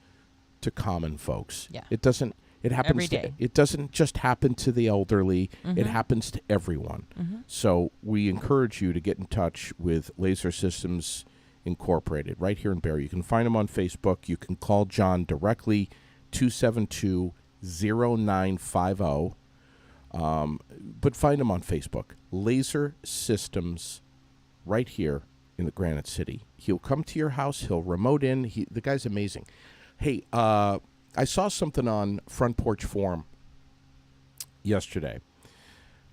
Speaker 1: to common folks.
Speaker 2: Yeah.
Speaker 1: It doesn't. It happens
Speaker 2: Every day.
Speaker 1: It doesn't just happen to the elderly. It happens to everyone. So we encourage you to get in touch with Laser Systems Incorporated right here in Barrie. You can find them on Facebook. You can call John directly, 272-0950. But find them on Facebook. Laser Systems right here in the Granite City. He'll come to your house. He'll remote in. The guy's amazing. Hey, I saw something on Front Porch Forum yesterday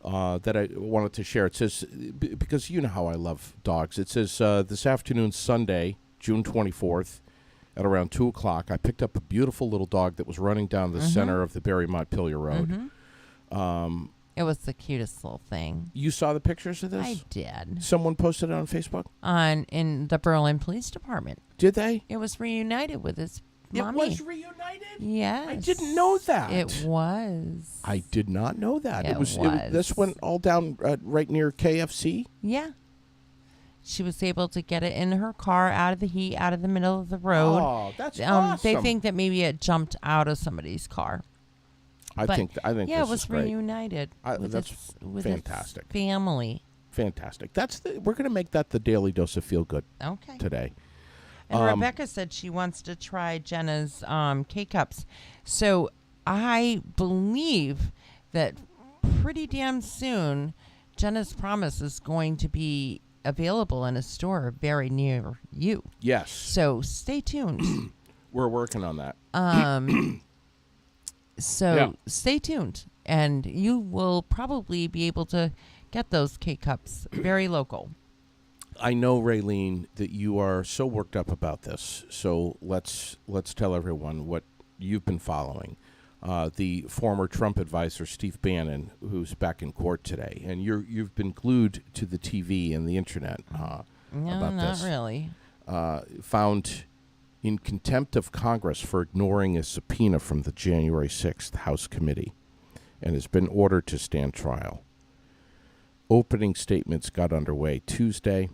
Speaker 1: that I wanted to share. It says, because you know how I love dogs, it says, this afternoon, Sunday, June 24th, at around 2 o'clock, I picked up a beautiful little dog that was running down the center of the Barrie-Montpelier Road.
Speaker 2: It was the cutest little thing.
Speaker 1: You saw the pictures of this?
Speaker 2: I did.
Speaker 1: Someone posted it on Facebook?
Speaker 2: In the Berlin Police Department.
Speaker 1: Did they?
Speaker 2: It was reunited with its mommy.
Speaker 1: It was reunited?
Speaker 2: Yes.
Speaker 1: I didn't know that.
Speaker 2: It was.
Speaker 1: I did not know that.
Speaker 2: It was.
Speaker 1: This went all down right near KFC?
Speaker 2: Yeah. She was able to get it in her car, out of the heat, out of the middle of the road.
Speaker 1: Oh, that's awesome.
Speaker 2: They think that maybe it jumped out of somebody's car.
Speaker 1: I think
Speaker 2: Yeah,
Speaker 1: this
Speaker 2: it was
Speaker 1: is great.
Speaker 2: reunited
Speaker 1: That's
Speaker 2: with
Speaker 1: fantastic.
Speaker 2: its family.
Speaker 1: Fantastic. We're going to make that the daily dose of feel good
Speaker 2: Okay.
Speaker 1: today.
Speaker 2: And Rebecca said she wants to try Jenna's K-Cups. So I believe that pretty damn soon Jenna's Promise is going to be available in a store very near you.
Speaker 1: Yes.
Speaker 2: So stay tuned.
Speaker 1: We're working on that.
Speaker 2: Stay tuned. And you will probably be able to get those K-Cups very local.
Speaker 1: I know, Raylene, that you are so worked up about this. So let's tell everyone what you've been following. The former Trump advisor Steve Bannon, who's back in court today, and you've been glued to the TV and the internet
Speaker 2: No,
Speaker 1: about
Speaker 2: not
Speaker 1: this.
Speaker 2: really.
Speaker 1: Found in contempt of Congress for ignoring a subpoena from the January 6th House Committee, and has been ordered to stand trial. Opening statements got underway Tuesday.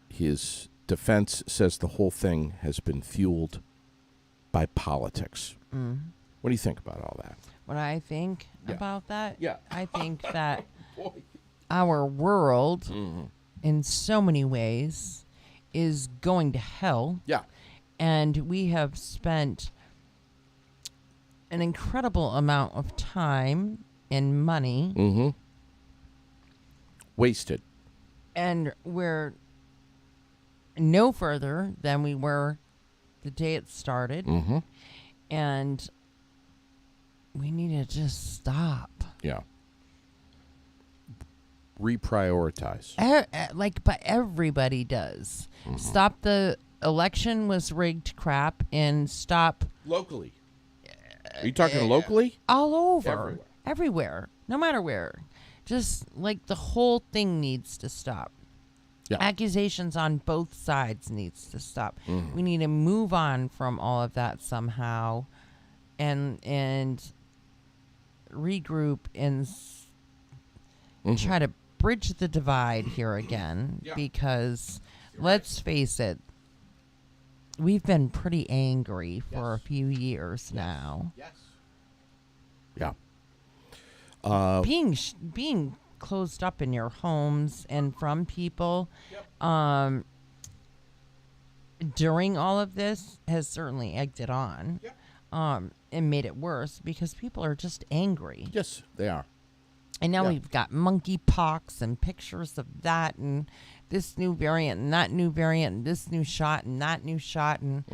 Speaker 1: His defense says the whole thing has been fueled by politics. What do you think about all that?
Speaker 2: What I think about that?
Speaker 1: Yeah.
Speaker 2: I think that our world, in so many ways, is going to hell.
Speaker 1: Yeah.
Speaker 2: And we have spent an incredible amount of time and money.
Speaker 1: Wasted.
Speaker 2: And we're no further than we were the day it started. And we need to just stop.
Speaker 1: Yeah. Reprioritize.
Speaker 2: But everybody does. Stop the election was rigged crap and stop
Speaker 1: Locally. Are you talking locally?
Speaker 2: all over. Everywhere. No matter where. Just like the whole thing needs to stop.
Speaker 1: Yeah.
Speaker 2: Accusations on both sides needs to stop. We need to move on from all of that somehow and regroup and try to bridge the divide here again because let's face it, we've been pretty angry for a few years now.
Speaker 1: Yes. Yeah.
Speaker 2: Being closed up in your homes and from people during all of this has certainly egged it on and made it worse because people are just angry.
Speaker 1: Yes, they are.
Speaker 2: And now we've got monkeypox and pictures of that and this new variant and that new variant and this new shot and that new shot. And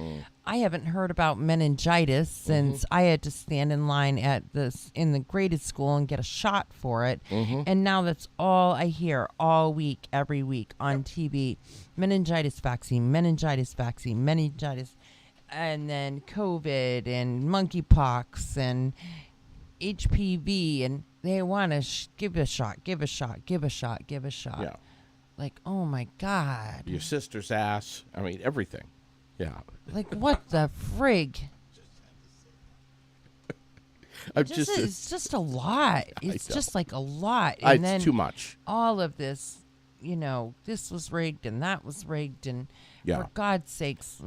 Speaker 2: I haven't heard about meningitis since I had to stand in line in the graded school and get a shot for it. And now that's all I hear all week, every week on TV. Meningitis vaccine, meningitis vaccine, meningitis. And then COVID and monkeypox and HPV, and they want to give a shot, give a shot, give a shot, give a shot.
Speaker 1: Yeah.
Speaker 2: Like, oh my God.
Speaker 1: Your sister's ass. I mean, everything. Yeah.
Speaker 2: Like, what the frig? It's just a lot. It's just like a lot. And then
Speaker 1: it's too much.
Speaker 2: all of this, this was rigged and that was rigged. And for God's sakes,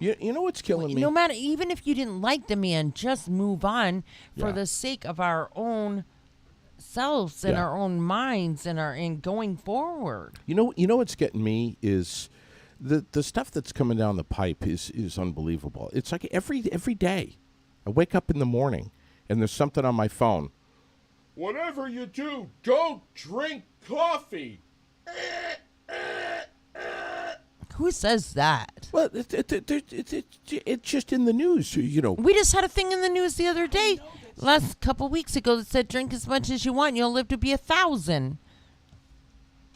Speaker 1: You know what's killing me?
Speaker 2: no matter, even if you didn't like the man, just move on for the sake of our own selves and our own minds and going forward.
Speaker 1: You know what's getting me is the stuff that's coming down the pipe is unbelievable. It's like every day I wake up in the morning and there's something on my phone. Whatever you do, don't drink coffee.
Speaker 2: Who says that?
Speaker 1: Well, it's just in the news,
Speaker 2: We just had a thing in the news the other day, last couple weeks ago, that said drink as much as you want and you'll live to be 1,000.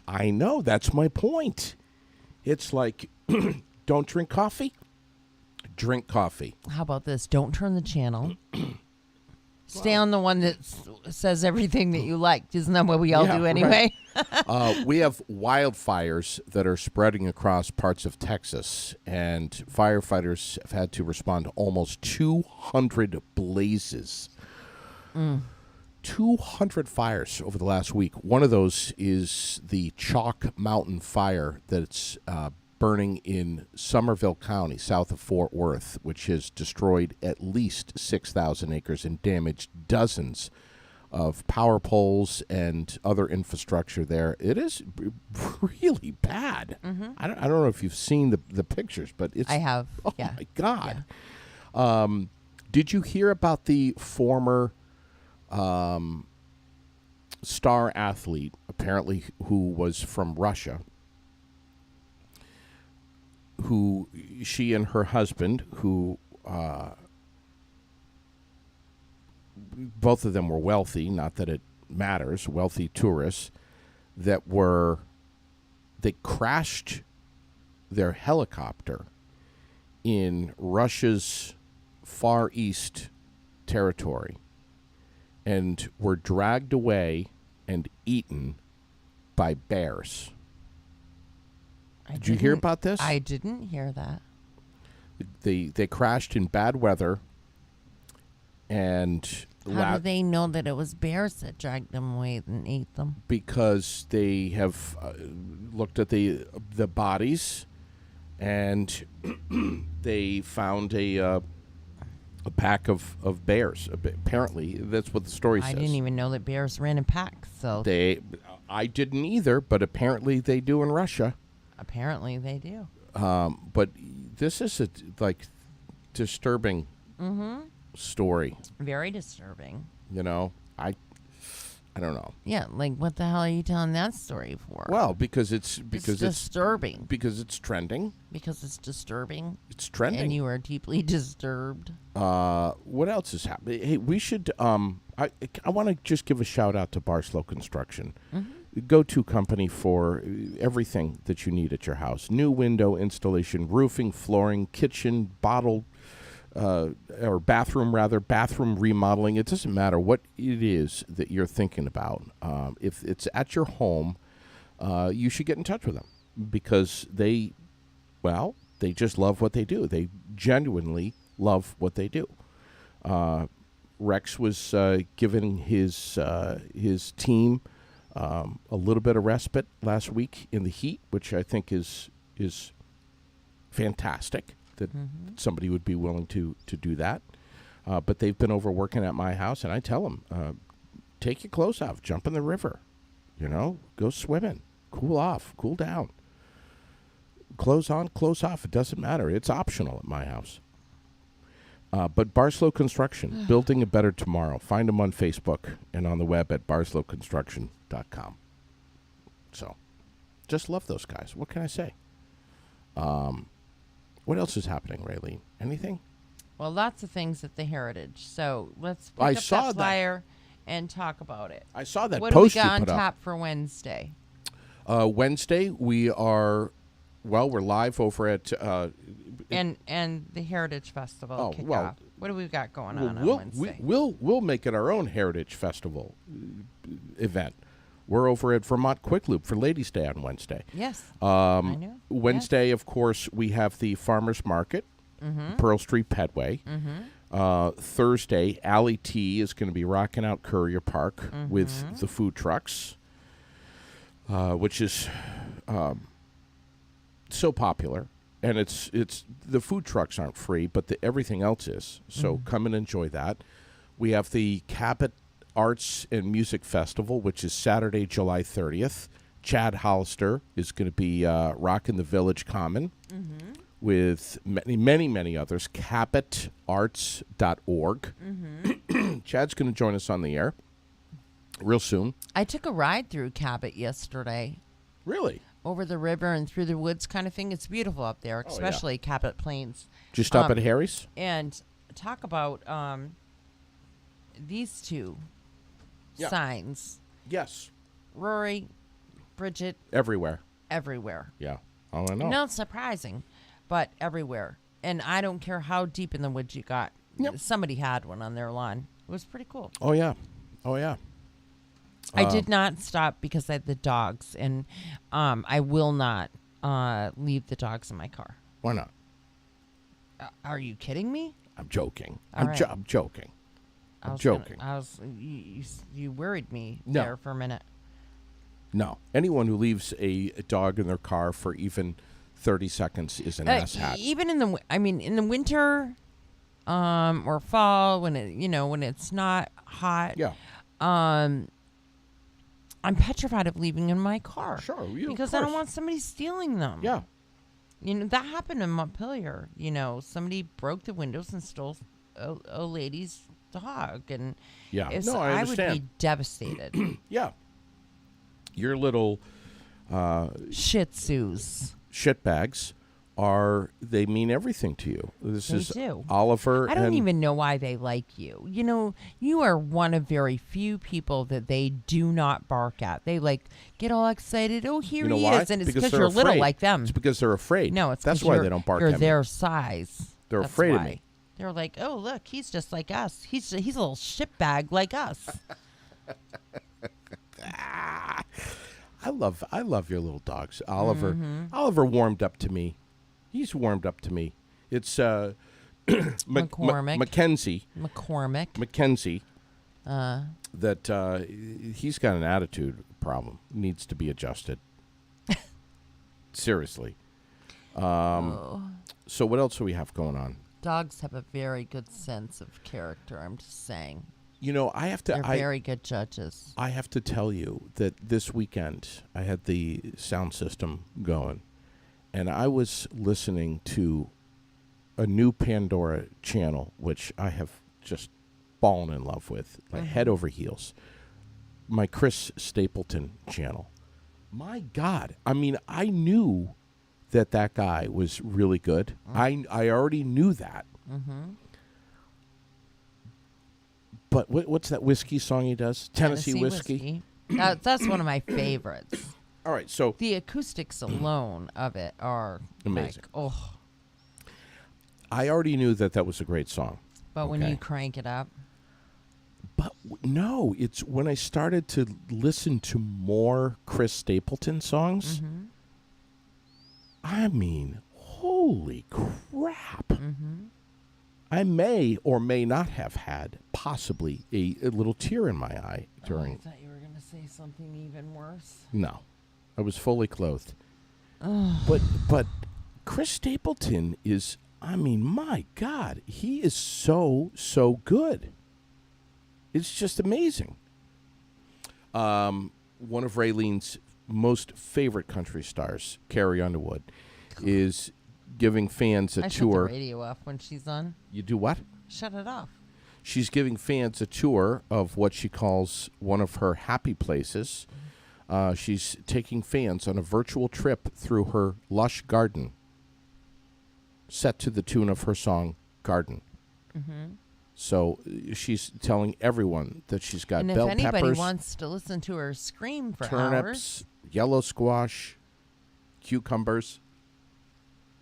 Speaker 1: I know. That's my point. It's like, don't drink coffee. Drink coffee.
Speaker 2: How about this? Don't turn the channel. Stay on the one that says everything that you like. Isn't that what we all do anyway?
Speaker 1: Right. We have wildfires that are spreading across parts of Texas, and firefighters have had to respond to almost 200 blazes. 200 fires over the last week. One of those is the Chalk Mountain Fire that's burning in Somerville County, south of Fort Worth, which has destroyed at least 6,000 acres and damaged dozens of power poles and other infrastructure there. It is really bad.
Speaker 2: Mm-hmm.
Speaker 1: I don't know if you've seen the pictures, but it's...
Speaker 2: I have.
Speaker 1: Oh,
Speaker 2: yeah.
Speaker 1: my God. Yeah. Did you hear about the former star athlete, apparently, who was from Russia, who she and her husband, who... both of them were wealthy, not that it matters, wealthy tourists that they crashed their helicopter in Russia's Far East territory and were dragged away and eaten by bears. Did you hear about this?
Speaker 2: I didn't hear that.
Speaker 1: They crashed in bad weather, and
Speaker 2: how do they know that it was bears that dragged them away and ate them?
Speaker 1: Because they have looked at the bodies, and they found a pack of bears. Apparently, that's what the story says.
Speaker 2: I didn't even know that bears ran in packs. So
Speaker 1: I didn't either, but apparently they do in Russia.
Speaker 2: Apparently they do.
Speaker 1: But this is a disturbing story.
Speaker 2: Very disturbing.
Speaker 1: You know, I don't know.
Speaker 2: Yeah, like what the hell are you telling that story for?
Speaker 1: Well, because it's
Speaker 2: disturbing.
Speaker 1: Because it's trending.
Speaker 2: Because it's disturbing.
Speaker 1: It's trending.
Speaker 2: And you are deeply disturbed.
Speaker 1: What else is happening? Hey, we should. I want to just give a shout out to Barslow Construction. Go-to company for everything that you need at your house: new window installation, roofing, flooring, kitchen, bottled. Or bathroom remodeling. It doesn't matter what it is that you're thinking about. If it's at your home, you should get in touch with them because they just love what they do. They genuinely love what they do. Rex was giving his team a little bit of respite last week in the heat, which I think is fantastic. That somebody would be willing to do that. But they've been overworking at my house, and I tell them, take your clothes off, jump in the river, go swimming, cool off, cool down. Clothes on, clothes off, it doesn't matter. It's optional at my house. But Barslow Construction, building a better tomorrow. Find them on Facebook and on the web at barslowconstruction.com. So, just love those guys. What can I say? What else is happening, Raylene? Anything?
Speaker 2: Well, lots of things at the Heritage. So let's pick up that flyer and talk about it.
Speaker 1: I saw that
Speaker 2: what
Speaker 1: post
Speaker 2: do we got
Speaker 1: you
Speaker 2: on
Speaker 1: put up.
Speaker 2: tap for Wednesday?
Speaker 1: Wednesday, we're live over at...
Speaker 2: and the Heritage Festival kickoff. What do we got going on Wednesday?
Speaker 1: We'll make it our own Heritage Festival event. We're over at Vermont Quick Loop for Ladies' Day on Wednesday.
Speaker 2: Yes, I know.
Speaker 1: Wednesday, of course, we have the Farmers Market, Pearl Street Pedway. Thursday, Alley T is going to be rocking out Courier Park with the food trucks, which is so popular. And it's the food trucks aren't free, but everything else is. So come and enjoy that. We have the Cabot Arts and Music Festival, which is Saturday, July 30th. Chad Hollister is going to be rocking the Village Common with many, many, many others. CabotArts.org. Chad's going to join us on the air real soon.
Speaker 2: I took a ride through Cabot yesterday.
Speaker 1: Really?
Speaker 2: Over the river and through the woods kind of thing. It's beautiful up there, especially Cabot Plains.
Speaker 1: Did you stop at Harry's?
Speaker 2: And talk about these two signs.
Speaker 1: Yes.
Speaker 2: Rory, Bridget.
Speaker 1: Everywhere.
Speaker 2: Yeah.
Speaker 1: Oh, I know.
Speaker 2: Not surprising, but everywhere. And I don't care how deep in the woods you got.
Speaker 1: Yep.
Speaker 2: Somebody had one on their lawn. It was pretty cool.
Speaker 1: Oh, yeah.
Speaker 2: I did not stop because I had the dogs, and I will not leave the dogs in my car.
Speaker 1: Why not?
Speaker 2: Are you kidding me?
Speaker 1: I'm joking.
Speaker 2: All right.
Speaker 1: I'm joking. I'm joking.
Speaker 2: You worried me
Speaker 1: No.
Speaker 2: there for a minute.
Speaker 1: No. Anyone who leaves a dog in their car for even 30 seconds is an asshat.
Speaker 2: Even in the winter, or fall when when it's not hot.
Speaker 1: Yeah.
Speaker 2: I'm petrified of leaving in my car.
Speaker 1: Sure,
Speaker 2: because I don't want somebody stealing them.
Speaker 1: Yeah.
Speaker 2: That happened in Montpelier. Somebody broke the windows and stole a lady's dog, and
Speaker 1: Yeah.
Speaker 2: I
Speaker 1: I understand.
Speaker 2: would be devastated.
Speaker 1: Yeah. Your little
Speaker 2: Shih Tzus.
Speaker 1: shitbags they mean everything to you. This
Speaker 2: They
Speaker 1: is
Speaker 2: do.
Speaker 1: Oliver.
Speaker 2: I don't
Speaker 1: and
Speaker 2: even know why they like you. You are one of very few people that they do not bark at. They get all excited. Oh, here
Speaker 1: you know
Speaker 2: he
Speaker 1: why?
Speaker 2: is, and it's
Speaker 1: because
Speaker 2: because
Speaker 1: they're
Speaker 2: you're
Speaker 1: afraid.
Speaker 2: little like them.
Speaker 1: It's because they're afraid.
Speaker 2: No, it's
Speaker 1: that's
Speaker 2: 'cause
Speaker 1: why
Speaker 2: you're-
Speaker 1: they don't bark
Speaker 2: You're
Speaker 1: at
Speaker 2: their
Speaker 1: me.
Speaker 2: size.
Speaker 1: They're
Speaker 2: That's
Speaker 1: afraid of
Speaker 2: why.
Speaker 1: me.
Speaker 2: They're like, oh look, he's just like us. He's a little shitbag like us.
Speaker 1: I love your little dogs. Oliver.
Speaker 2: Mm-hmm.
Speaker 1: Oliver warmed up to me. He's warmed up to me. It's
Speaker 2: McCormick.
Speaker 1: Mackenzie.
Speaker 2: McCormick.
Speaker 1: That he's got an attitude problem. Needs to be adjusted. Seriously. So what else do we have going on?
Speaker 2: Dogs have a very good sense of character. I'm just saying.
Speaker 1: I have to.
Speaker 2: They're very good judges.
Speaker 1: I have to tell you that this weekend I had the sound system going, and I was listening to a new Pandora channel, which I have just fallen in love with, like head over heels. My Chris Stapleton channel. My God. I mean, I knew that guy was really good. I already knew that. But what's that whiskey song he does? Tennessee whiskey.
Speaker 2: That's one of my favorites.
Speaker 1: All right, so
Speaker 2: The acoustics alone of it are
Speaker 1: amazing.
Speaker 2: Oh,
Speaker 1: I already knew that was a great song.
Speaker 2: but when you crank it up,
Speaker 1: But no, it's when I started to listen to more Chris Stapleton songs. I mean, holy crap. I may or may not have had possibly a little tear in my eye during.
Speaker 2: I thought you were going to say something even worse.
Speaker 1: No, I was fully clothed. But Chris Stapleton is, I mean, my God, he is so good. It's just amazing. One of Raylene's most favorite country stars, Carrie Underwood, is giving fans a
Speaker 2: I shut
Speaker 1: tour.
Speaker 2: the radio off when she's on.
Speaker 1: You do what?
Speaker 2: Shut it off.
Speaker 1: She's giving fans a tour of what she calls one of her happy places. She's taking fans on a virtual trip through her lush garden, set to the tune of her song, Garden. So she's telling everyone that she's got
Speaker 2: And if
Speaker 1: bell
Speaker 2: anybody
Speaker 1: peppers,
Speaker 2: wants to listen to her scream for
Speaker 1: turnips,
Speaker 2: hours,
Speaker 1: yellow squash, cucumbers.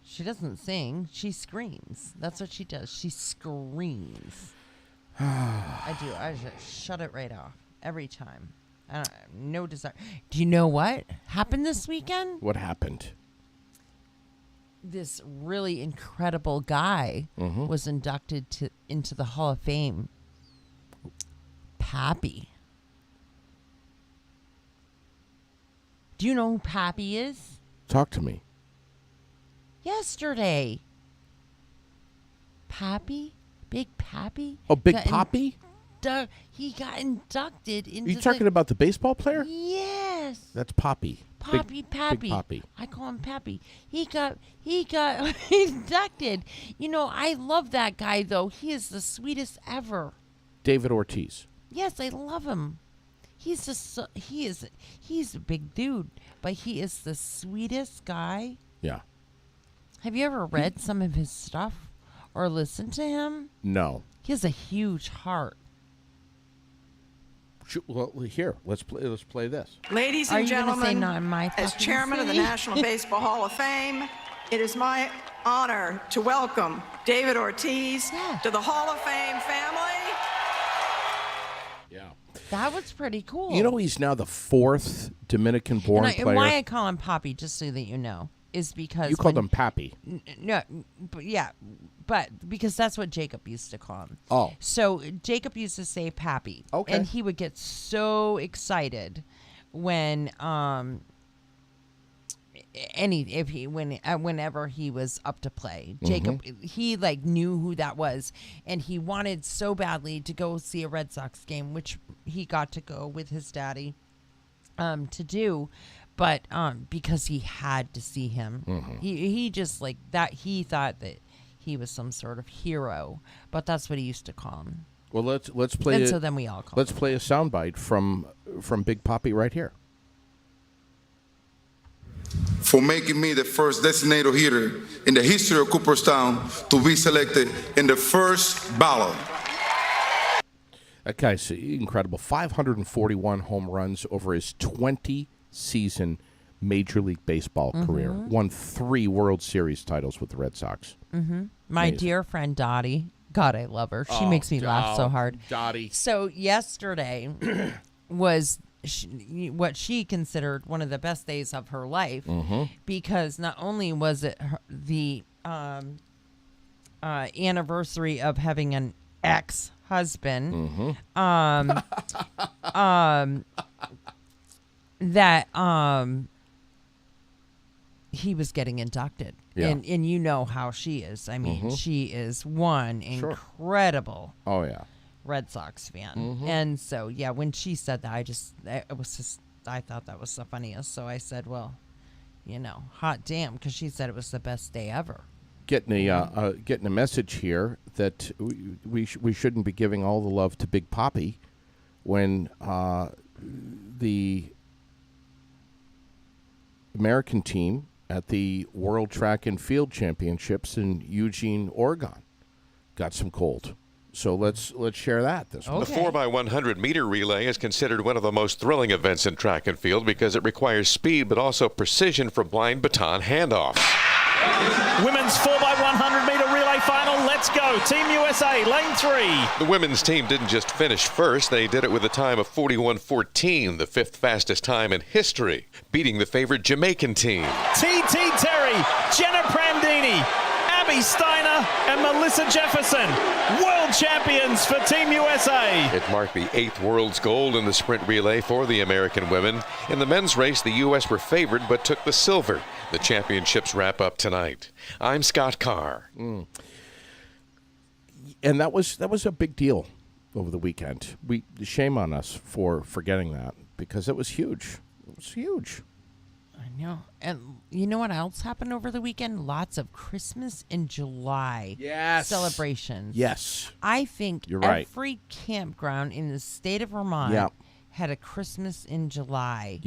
Speaker 2: she doesn't sing. She screams. That's what she does. She screams. I do. I just shut it right off every time. I don't, no desire. Do you know what happened this weekend?
Speaker 1: What happened?
Speaker 2: This really incredible guy was inducted into the Hall of Fame. Pappy. Do you know who Pappy is?
Speaker 1: Talk to me.
Speaker 2: Yesterday. Pappy? Big Pappy?
Speaker 1: Oh, Big
Speaker 2: got
Speaker 1: Poppy?
Speaker 2: He got inducted into
Speaker 1: Are you talking about the baseball player?
Speaker 2: Yes.
Speaker 1: That's Poppy.
Speaker 2: Pappy.
Speaker 1: Big Poppy.
Speaker 2: I call him Pappy. He got inducted. I love that guy though. He is the sweetest ever.
Speaker 1: David Ortiz.
Speaker 2: Yes, I love him. He's a big dude, but he is the sweetest guy.
Speaker 1: Yeah.
Speaker 2: Have you ever read some of his stuff or listened to him?
Speaker 1: No.
Speaker 2: He has a huge heart.
Speaker 1: Well, here, let's play this.
Speaker 4: Ladies
Speaker 2: Are
Speaker 4: and
Speaker 2: you gonna say
Speaker 4: gentlemen,
Speaker 2: not in my
Speaker 4: as
Speaker 2: fucking
Speaker 4: chairman of the
Speaker 2: city?
Speaker 4: National Baseball Hall of Fame, it is my honor to welcome David Ortiz
Speaker 2: Yeah.
Speaker 4: to the Hall of Fame family.
Speaker 1: Yeah.
Speaker 2: That was pretty cool.
Speaker 1: You know, he's now the fourth Dominican-born
Speaker 2: and
Speaker 1: player.
Speaker 2: why I call him Poppy, just so that you know, is because
Speaker 1: You called him Pappy.
Speaker 2: No, but because that's what Jacob used to call him.
Speaker 1: Oh.
Speaker 2: So Jacob used to say Pappy.
Speaker 1: Okay.
Speaker 2: And he would get so excited when whenever he was up to play. Jacob, he like knew who that was, and he wanted so badly to go see a Red Sox game, which he got to go with his daddy to do. But because he had to see him, he just like that. He thought that he was some sort of hero, but that's what he used to call him.
Speaker 1: Well, let's play.
Speaker 2: And so then we all call.
Speaker 1: Let's play a soundbite from Big Papi right here.
Speaker 5: For making me the first designated hitter in the history of Cooperstown to be selected in the first ballot.
Speaker 1: That guy's incredible. 541 home runs over his 20-season Major League Baseball career. Won 3 World Series titles with the Red Sox.
Speaker 2: My dear friend Dottie. God, I love her. She makes me laugh so hard.
Speaker 1: Dottie.
Speaker 2: So yesterday was what she considered one of the best days of her life, because not only was it the anniversary of having an ex-husband, that he was getting inducted.
Speaker 1: Yeah.
Speaker 2: And you know how she is. I mean, she is one incredible Red Sox fan. And so, yeah, when she said that, I thought that was the funniest. So I said, well, hot damn, because she said it was the best day ever.
Speaker 1: Getting a message here that we shouldn't be giving all the love to Big Papi when the American team at the World Track and Field Championships in Eugene, Oregon, got some cold. So let's share that this week.
Speaker 6: The 4x100 meter relay is considered one of the most thrilling events in track and field because it requires speed but also precision for blind baton handoffs.
Speaker 7: Women's 4x100 meter relay final. Let's go. Team USA, lane 3.
Speaker 6: The women's team didn't just finish first. They did it with a time of 41:14, the 5th fastest time in history, beating the favorite Jamaican team.
Speaker 7: T.T. Terry, Jenna Prandini, Abby Steiner, and Melissa Jefferson, world champions for Team USA.
Speaker 6: It marked the 8th world's gold in the sprint relay for the American women. In the men's race, the U.S. were favored but took the silver. The championships wrap up tonight. I'm Scott Carr.
Speaker 1: And that was a big deal over the weekend. Shame on us for forgetting that, because it was huge. It was huge.
Speaker 2: I know. And you know what else happened over the weekend? Lots of Christmas in July celebrations.
Speaker 1: Yes.
Speaker 2: I think
Speaker 1: You're right.
Speaker 2: every campground in the state of Vermont had a Christmas in July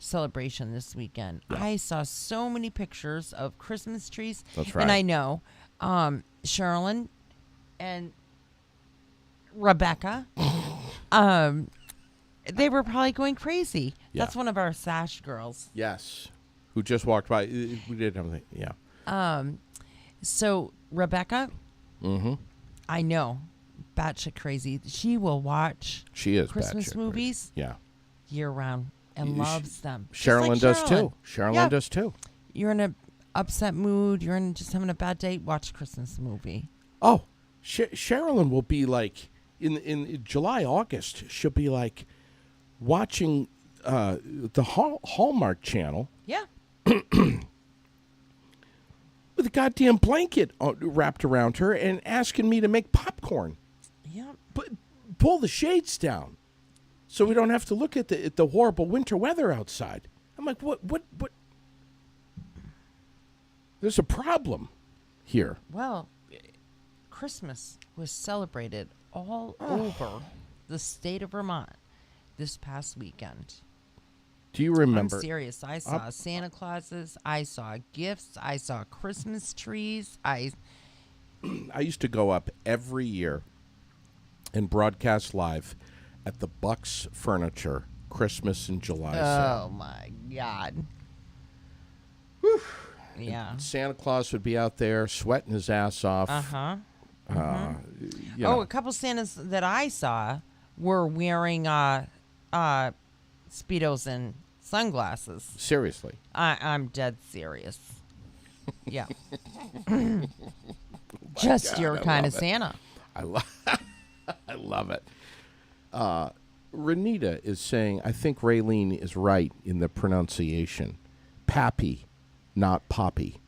Speaker 2: celebration this weekend. I saw so many pictures of Christmas trees.
Speaker 1: That's right.
Speaker 2: And I know Sherilyn and Rebecca, they were probably going crazy.
Speaker 1: Yeah.
Speaker 2: That's one of our Sash girls.
Speaker 1: Yes. Who just walked by. We did everything. Yeah.
Speaker 2: So Rebecca, I know, batshit crazy. She will watch Christmas
Speaker 1: batshit
Speaker 2: movies year round and loves them.
Speaker 1: Sherilyn does too. Sherilyn does too.
Speaker 2: You're in an upset mood. You're just having a bad day. Watch a Christmas movie.
Speaker 1: Oh, Sherilyn will be like in July, August. She'll be like watching the Hallmark Channel.
Speaker 2: Yeah.
Speaker 1: With a goddamn blanket wrapped around her and asking me to make popcorn.
Speaker 2: Yeah.
Speaker 1: But pull the shades down so we don't have to look at the horrible winter weather outside. I'm like, what? There's a problem here.
Speaker 2: Well, Christmas was celebrated all over the state of Vermont this past weekend.
Speaker 1: Do you remember?
Speaker 2: I'm serious. I saw Santa Clauses. I saw gifts. I saw Christmas trees. I
Speaker 1: used to go up every year and broadcast live at the Bucks Furniture Christmas in July sale.
Speaker 2: Oh, my God.
Speaker 1: Whew.
Speaker 2: Yeah.
Speaker 1: And Santa Claus would be out there sweating his ass off.
Speaker 2: Uh-huh.
Speaker 1: You know.
Speaker 2: A couple Santas that I saw were wearing Speedos and sunglasses.
Speaker 1: Seriously.
Speaker 2: I'm dead serious. Yeah. Just
Speaker 1: God,
Speaker 2: your
Speaker 1: I
Speaker 2: kind
Speaker 1: love
Speaker 2: of
Speaker 1: it.
Speaker 2: Santa.
Speaker 1: I love it. Renita is saying, I think Raylene is right in the pronunciation. Pappy, not Poppy.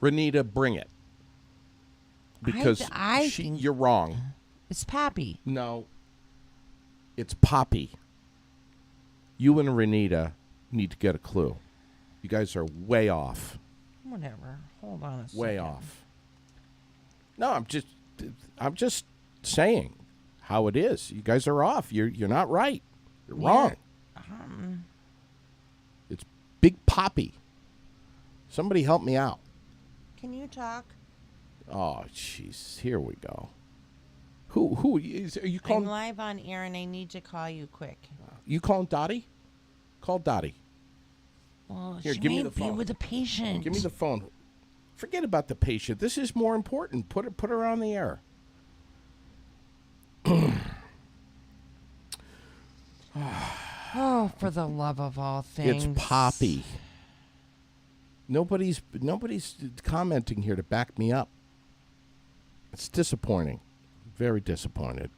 Speaker 1: Renita, bring it. Because
Speaker 2: I think
Speaker 1: you're wrong.
Speaker 2: it's Pappy.
Speaker 1: No, it's Poppy. You and Renita need to get a clue. You guys are way off.
Speaker 2: Whatever. Hold on a second.
Speaker 1: Way off. No, I'm just saying how it is. You guys are off. You're not right. You're wrong. It's Big Poppy. Somebody help me out.
Speaker 2: Can you talk?
Speaker 1: Oh, jeez. Here we go. Who is? Are you
Speaker 2: I'm
Speaker 1: calling?
Speaker 2: live on air and I need to call you quick.
Speaker 1: You calling Dottie? Call Dottie.
Speaker 2: Well,
Speaker 1: Here,
Speaker 2: she
Speaker 1: give me
Speaker 2: may
Speaker 1: the
Speaker 2: be
Speaker 1: phone.
Speaker 2: with a patient.
Speaker 1: Give me the phone. Forget about the patient. This is more important. Put her on the air.
Speaker 2: Oh, for the love of all things.
Speaker 1: It's Poppy. Nobody's commenting here to back me up. It's disappointing. Very disappointed.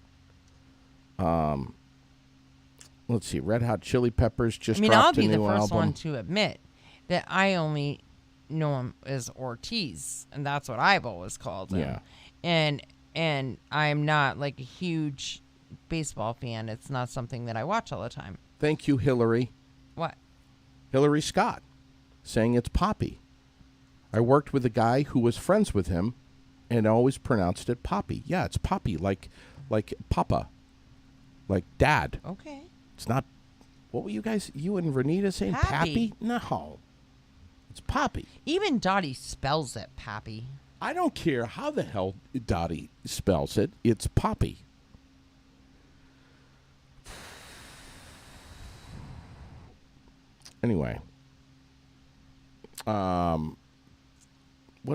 Speaker 1: Let's see. Red Hot Chili Peppers just
Speaker 2: I mean, I'll
Speaker 1: dropped a
Speaker 2: be the
Speaker 1: new
Speaker 2: first
Speaker 1: album.
Speaker 2: one to admit that I only know him as Ortiz, and that's what I've always called him.
Speaker 1: Yeah.
Speaker 2: And I'm not like a huge baseball fan. It's not something that I watch all the time.
Speaker 1: Thank you, Hillary.
Speaker 2: What?
Speaker 1: Hillary Scott, saying it's Poppy. I worked with a guy who was friends with him and always pronounced it Poppy. Yeah, it's Poppy, like Papa, like Dad.
Speaker 2: Okay.
Speaker 1: It's not. What were you and Renita saying?
Speaker 2: Pappy.
Speaker 1: No. It's Poppy.
Speaker 2: Even Dottie spells it Pappy.
Speaker 1: I don't care how the hell Dottie spells it. It's Poppy. Anyway. What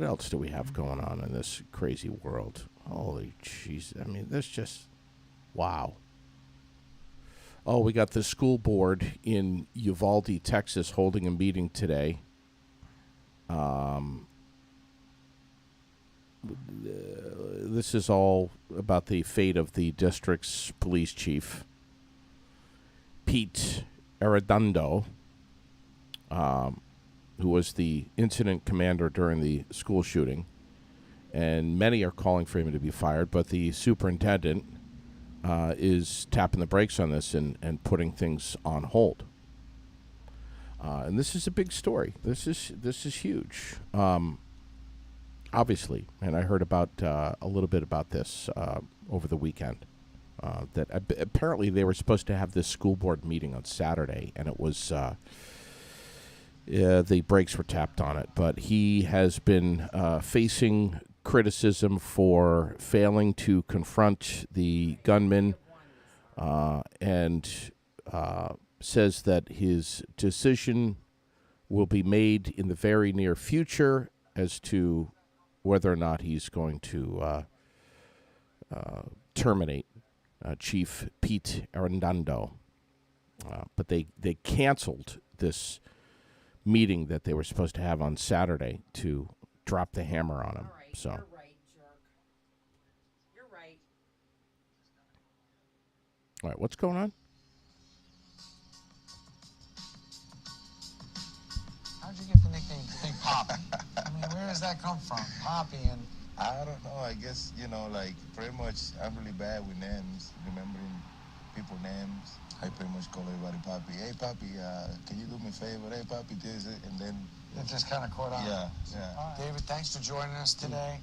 Speaker 1: else do we have going on in this crazy world? Holy jeez. I mean, there's just, wow. Oh, we got the school board in Uvalde, Texas, holding a meeting today. This is all about the fate of the district's police chief, Pete Arredondo, who was the incident commander during the school shooting. And many are calling for him to be fired, but the superintendent is tapping the brakes on this and putting things on hold. And this is a big story. This is huge. Obviously, and I heard about a little bit about this over the weekend. That apparently they were supposed to have this school board meeting on Saturday, and it was the brakes were tapped on it. But he has been facing criticism for failing to confront the gunman, and says that his decision will be made in the very near future as to whether or not he's going to terminate Chief Pete Arredondo. But they canceled this meeting that they were supposed to have on Saturday to drop the hammer on him.
Speaker 2: All right,
Speaker 1: so.
Speaker 2: You're right, jerk. You're right.
Speaker 1: All right, what's going on?
Speaker 8: How'd you get the nickname Big Poppy? I mean, where does that come from? Poppy and...
Speaker 9: I don't know. I guess, like, pretty much I'm really bad with names, remembering people's names. I pretty much call everybody Poppy. Hey, Poppy, can you do me a favor? Hey, Poppy, this, and then...
Speaker 8: It just kind of caught on.
Speaker 9: Yeah.
Speaker 8: Right. David, thanks for joining us today.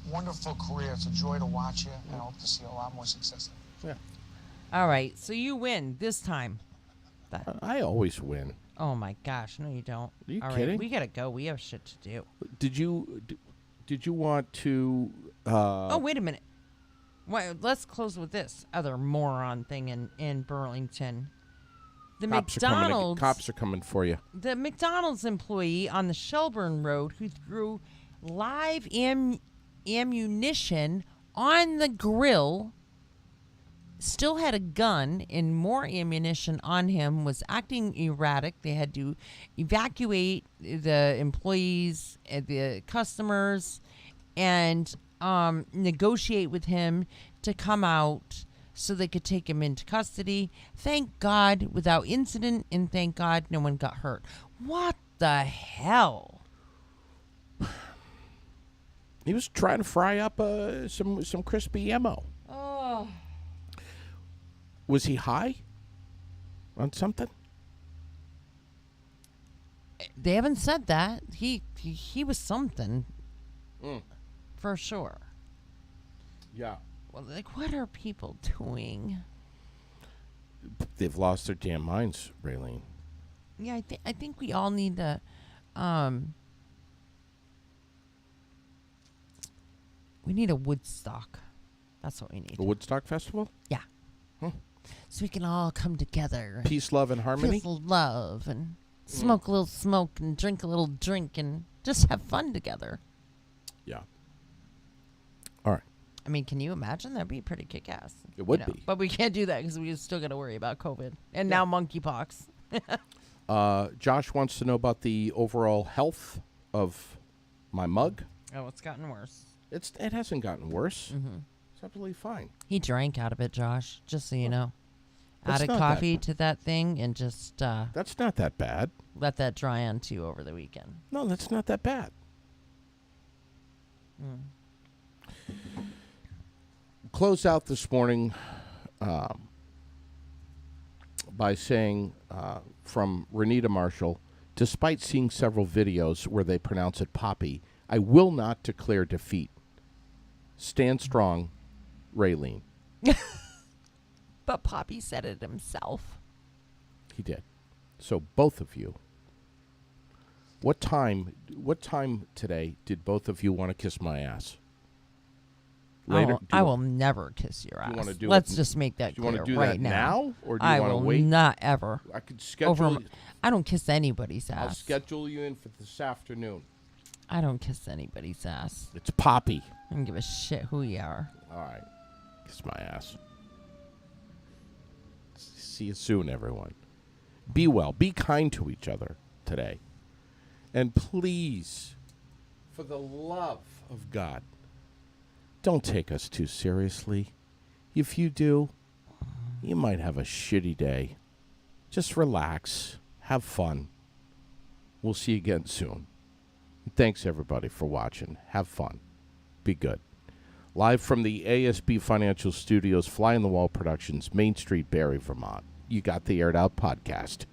Speaker 8: Wonderful career. It's a joy to watch you, and I hope to see a lot more success.
Speaker 1: Yeah.
Speaker 2: All right, so you win this time.
Speaker 1: I always win.
Speaker 2: Oh my gosh, no, you don't.
Speaker 1: Are you
Speaker 2: All
Speaker 1: kidding?
Speaker 2: right, we gotta go. We have shit to do.
Speaker 1: Did you want to?
Speaker 2: Oh, wait a minute. Well, let's close with this other moron thing in Burlington. The
Speaker 1: Cops are coming for you.
Speaker 2: The McDonald's employee on the Shelburne Road who threw live ammunition on the grill still had a gun and more ammunition on him, was acting erratic. They had to evacuate the employees, the customers, and negotiate with him to come out so they could take him into custody. Thank God, without incident, and thank God no one got hurt. What the hell?
Speaker 1: He was trying to fry up some crispy ammo.
Speaker 2: Oh.
Speaker 1: Was he high on something?
Speaker 2: They haven't said that. He was something. For sure.
Speaker 1: Yeah.
Speaker 2: Well, like, what are people doing?
Speaker 1: They've lost their damn minds, Raylene.
Speaker 2: Yeah, I think we all need to we need a Woodstock. That's what we need.
Speaker 1: A Woodstock festival?
Speaker 2: Yeah. So we can all come together.
Speaker 1: Peace, love, and harmony?
Speaker 2: Feel love and smoke a little smoke and drink a little drink and just have fun together.
Speaker 1: Yeah. All right.
Speaker 2: I mean, can you imagine? That'd be pretty kick-ass.
Speaker 1: It would be.
Speaker 2: But we can't do that because we still got to worry about COVID. And now monkeypox.
Speaker 1: Josh wants to know about the overall health of my mug.
Speaker 2: Oh, it's gotten worse.
Speaker 1: It hasn't gotten worse. It's absolutely fine.
Speaker 2: He drank out of it, Josh, just so you know.
Speaker 1: That's
Speaker 2: Added
Speaker 1: not
Speaker 2: coffee to that thing and just
Speaker 1: That's not that bad.
Speaker 2: let that dry on too over the weekend.
Speaker 1: No, that's not that bad. Close out this morning by saying from Renita Marshall, despite seeing several videos where they pronounce it Poppy, I will not declare defeat. Stand strong, Raylene.
Speaker 2: But Poppy said it himself.
Speaker 1: He did. So both of you. What time today did both of you want to kiss my ass? Later.
Speaker 2: I will never kiss your ass.
Speaker 1: wanna do
Speaker 2: Let's
Speaker 1: it-
Speaker 2: just make that
Speaker 1: Do you want
Speaker 2: clear
Speaker 1: to do
Speaker 2: right
Speaker 1: that
Speaker 2: now.
Speaker 1: now, or do you
Speaker 2: I
Speaker 1: want to
Speaker 2: will
Speaker 1: wait?
Speaker 2: not ever.
Speaker 1: I could schedule.
Speaker 2: I don't kiss anybody's
Speaker 1: I'll
Speaker 2: ass.
Speaker 1: schedule you in for this afternoon.
Speaker 2: I don't kiss anybody's ass.
Speaker 1: It's Poppy.
Speaker 2: I don't give a shit who you are.
Speaker 1: All right. Kiss my ass. See you soon, everyone. Be well. Be kind to each other today. And please, for the love of God, don't take us too seriously. If you do, you might have a shitty day. Just relax. Have fun. We'll see you again soon. Thanks, everybody, for watching. Have fun. Be good. Live from the ASB Financial Studios, Fly on the Wall Productions, Main Street, Barrie, Vermont. You got the Aired Out podcast.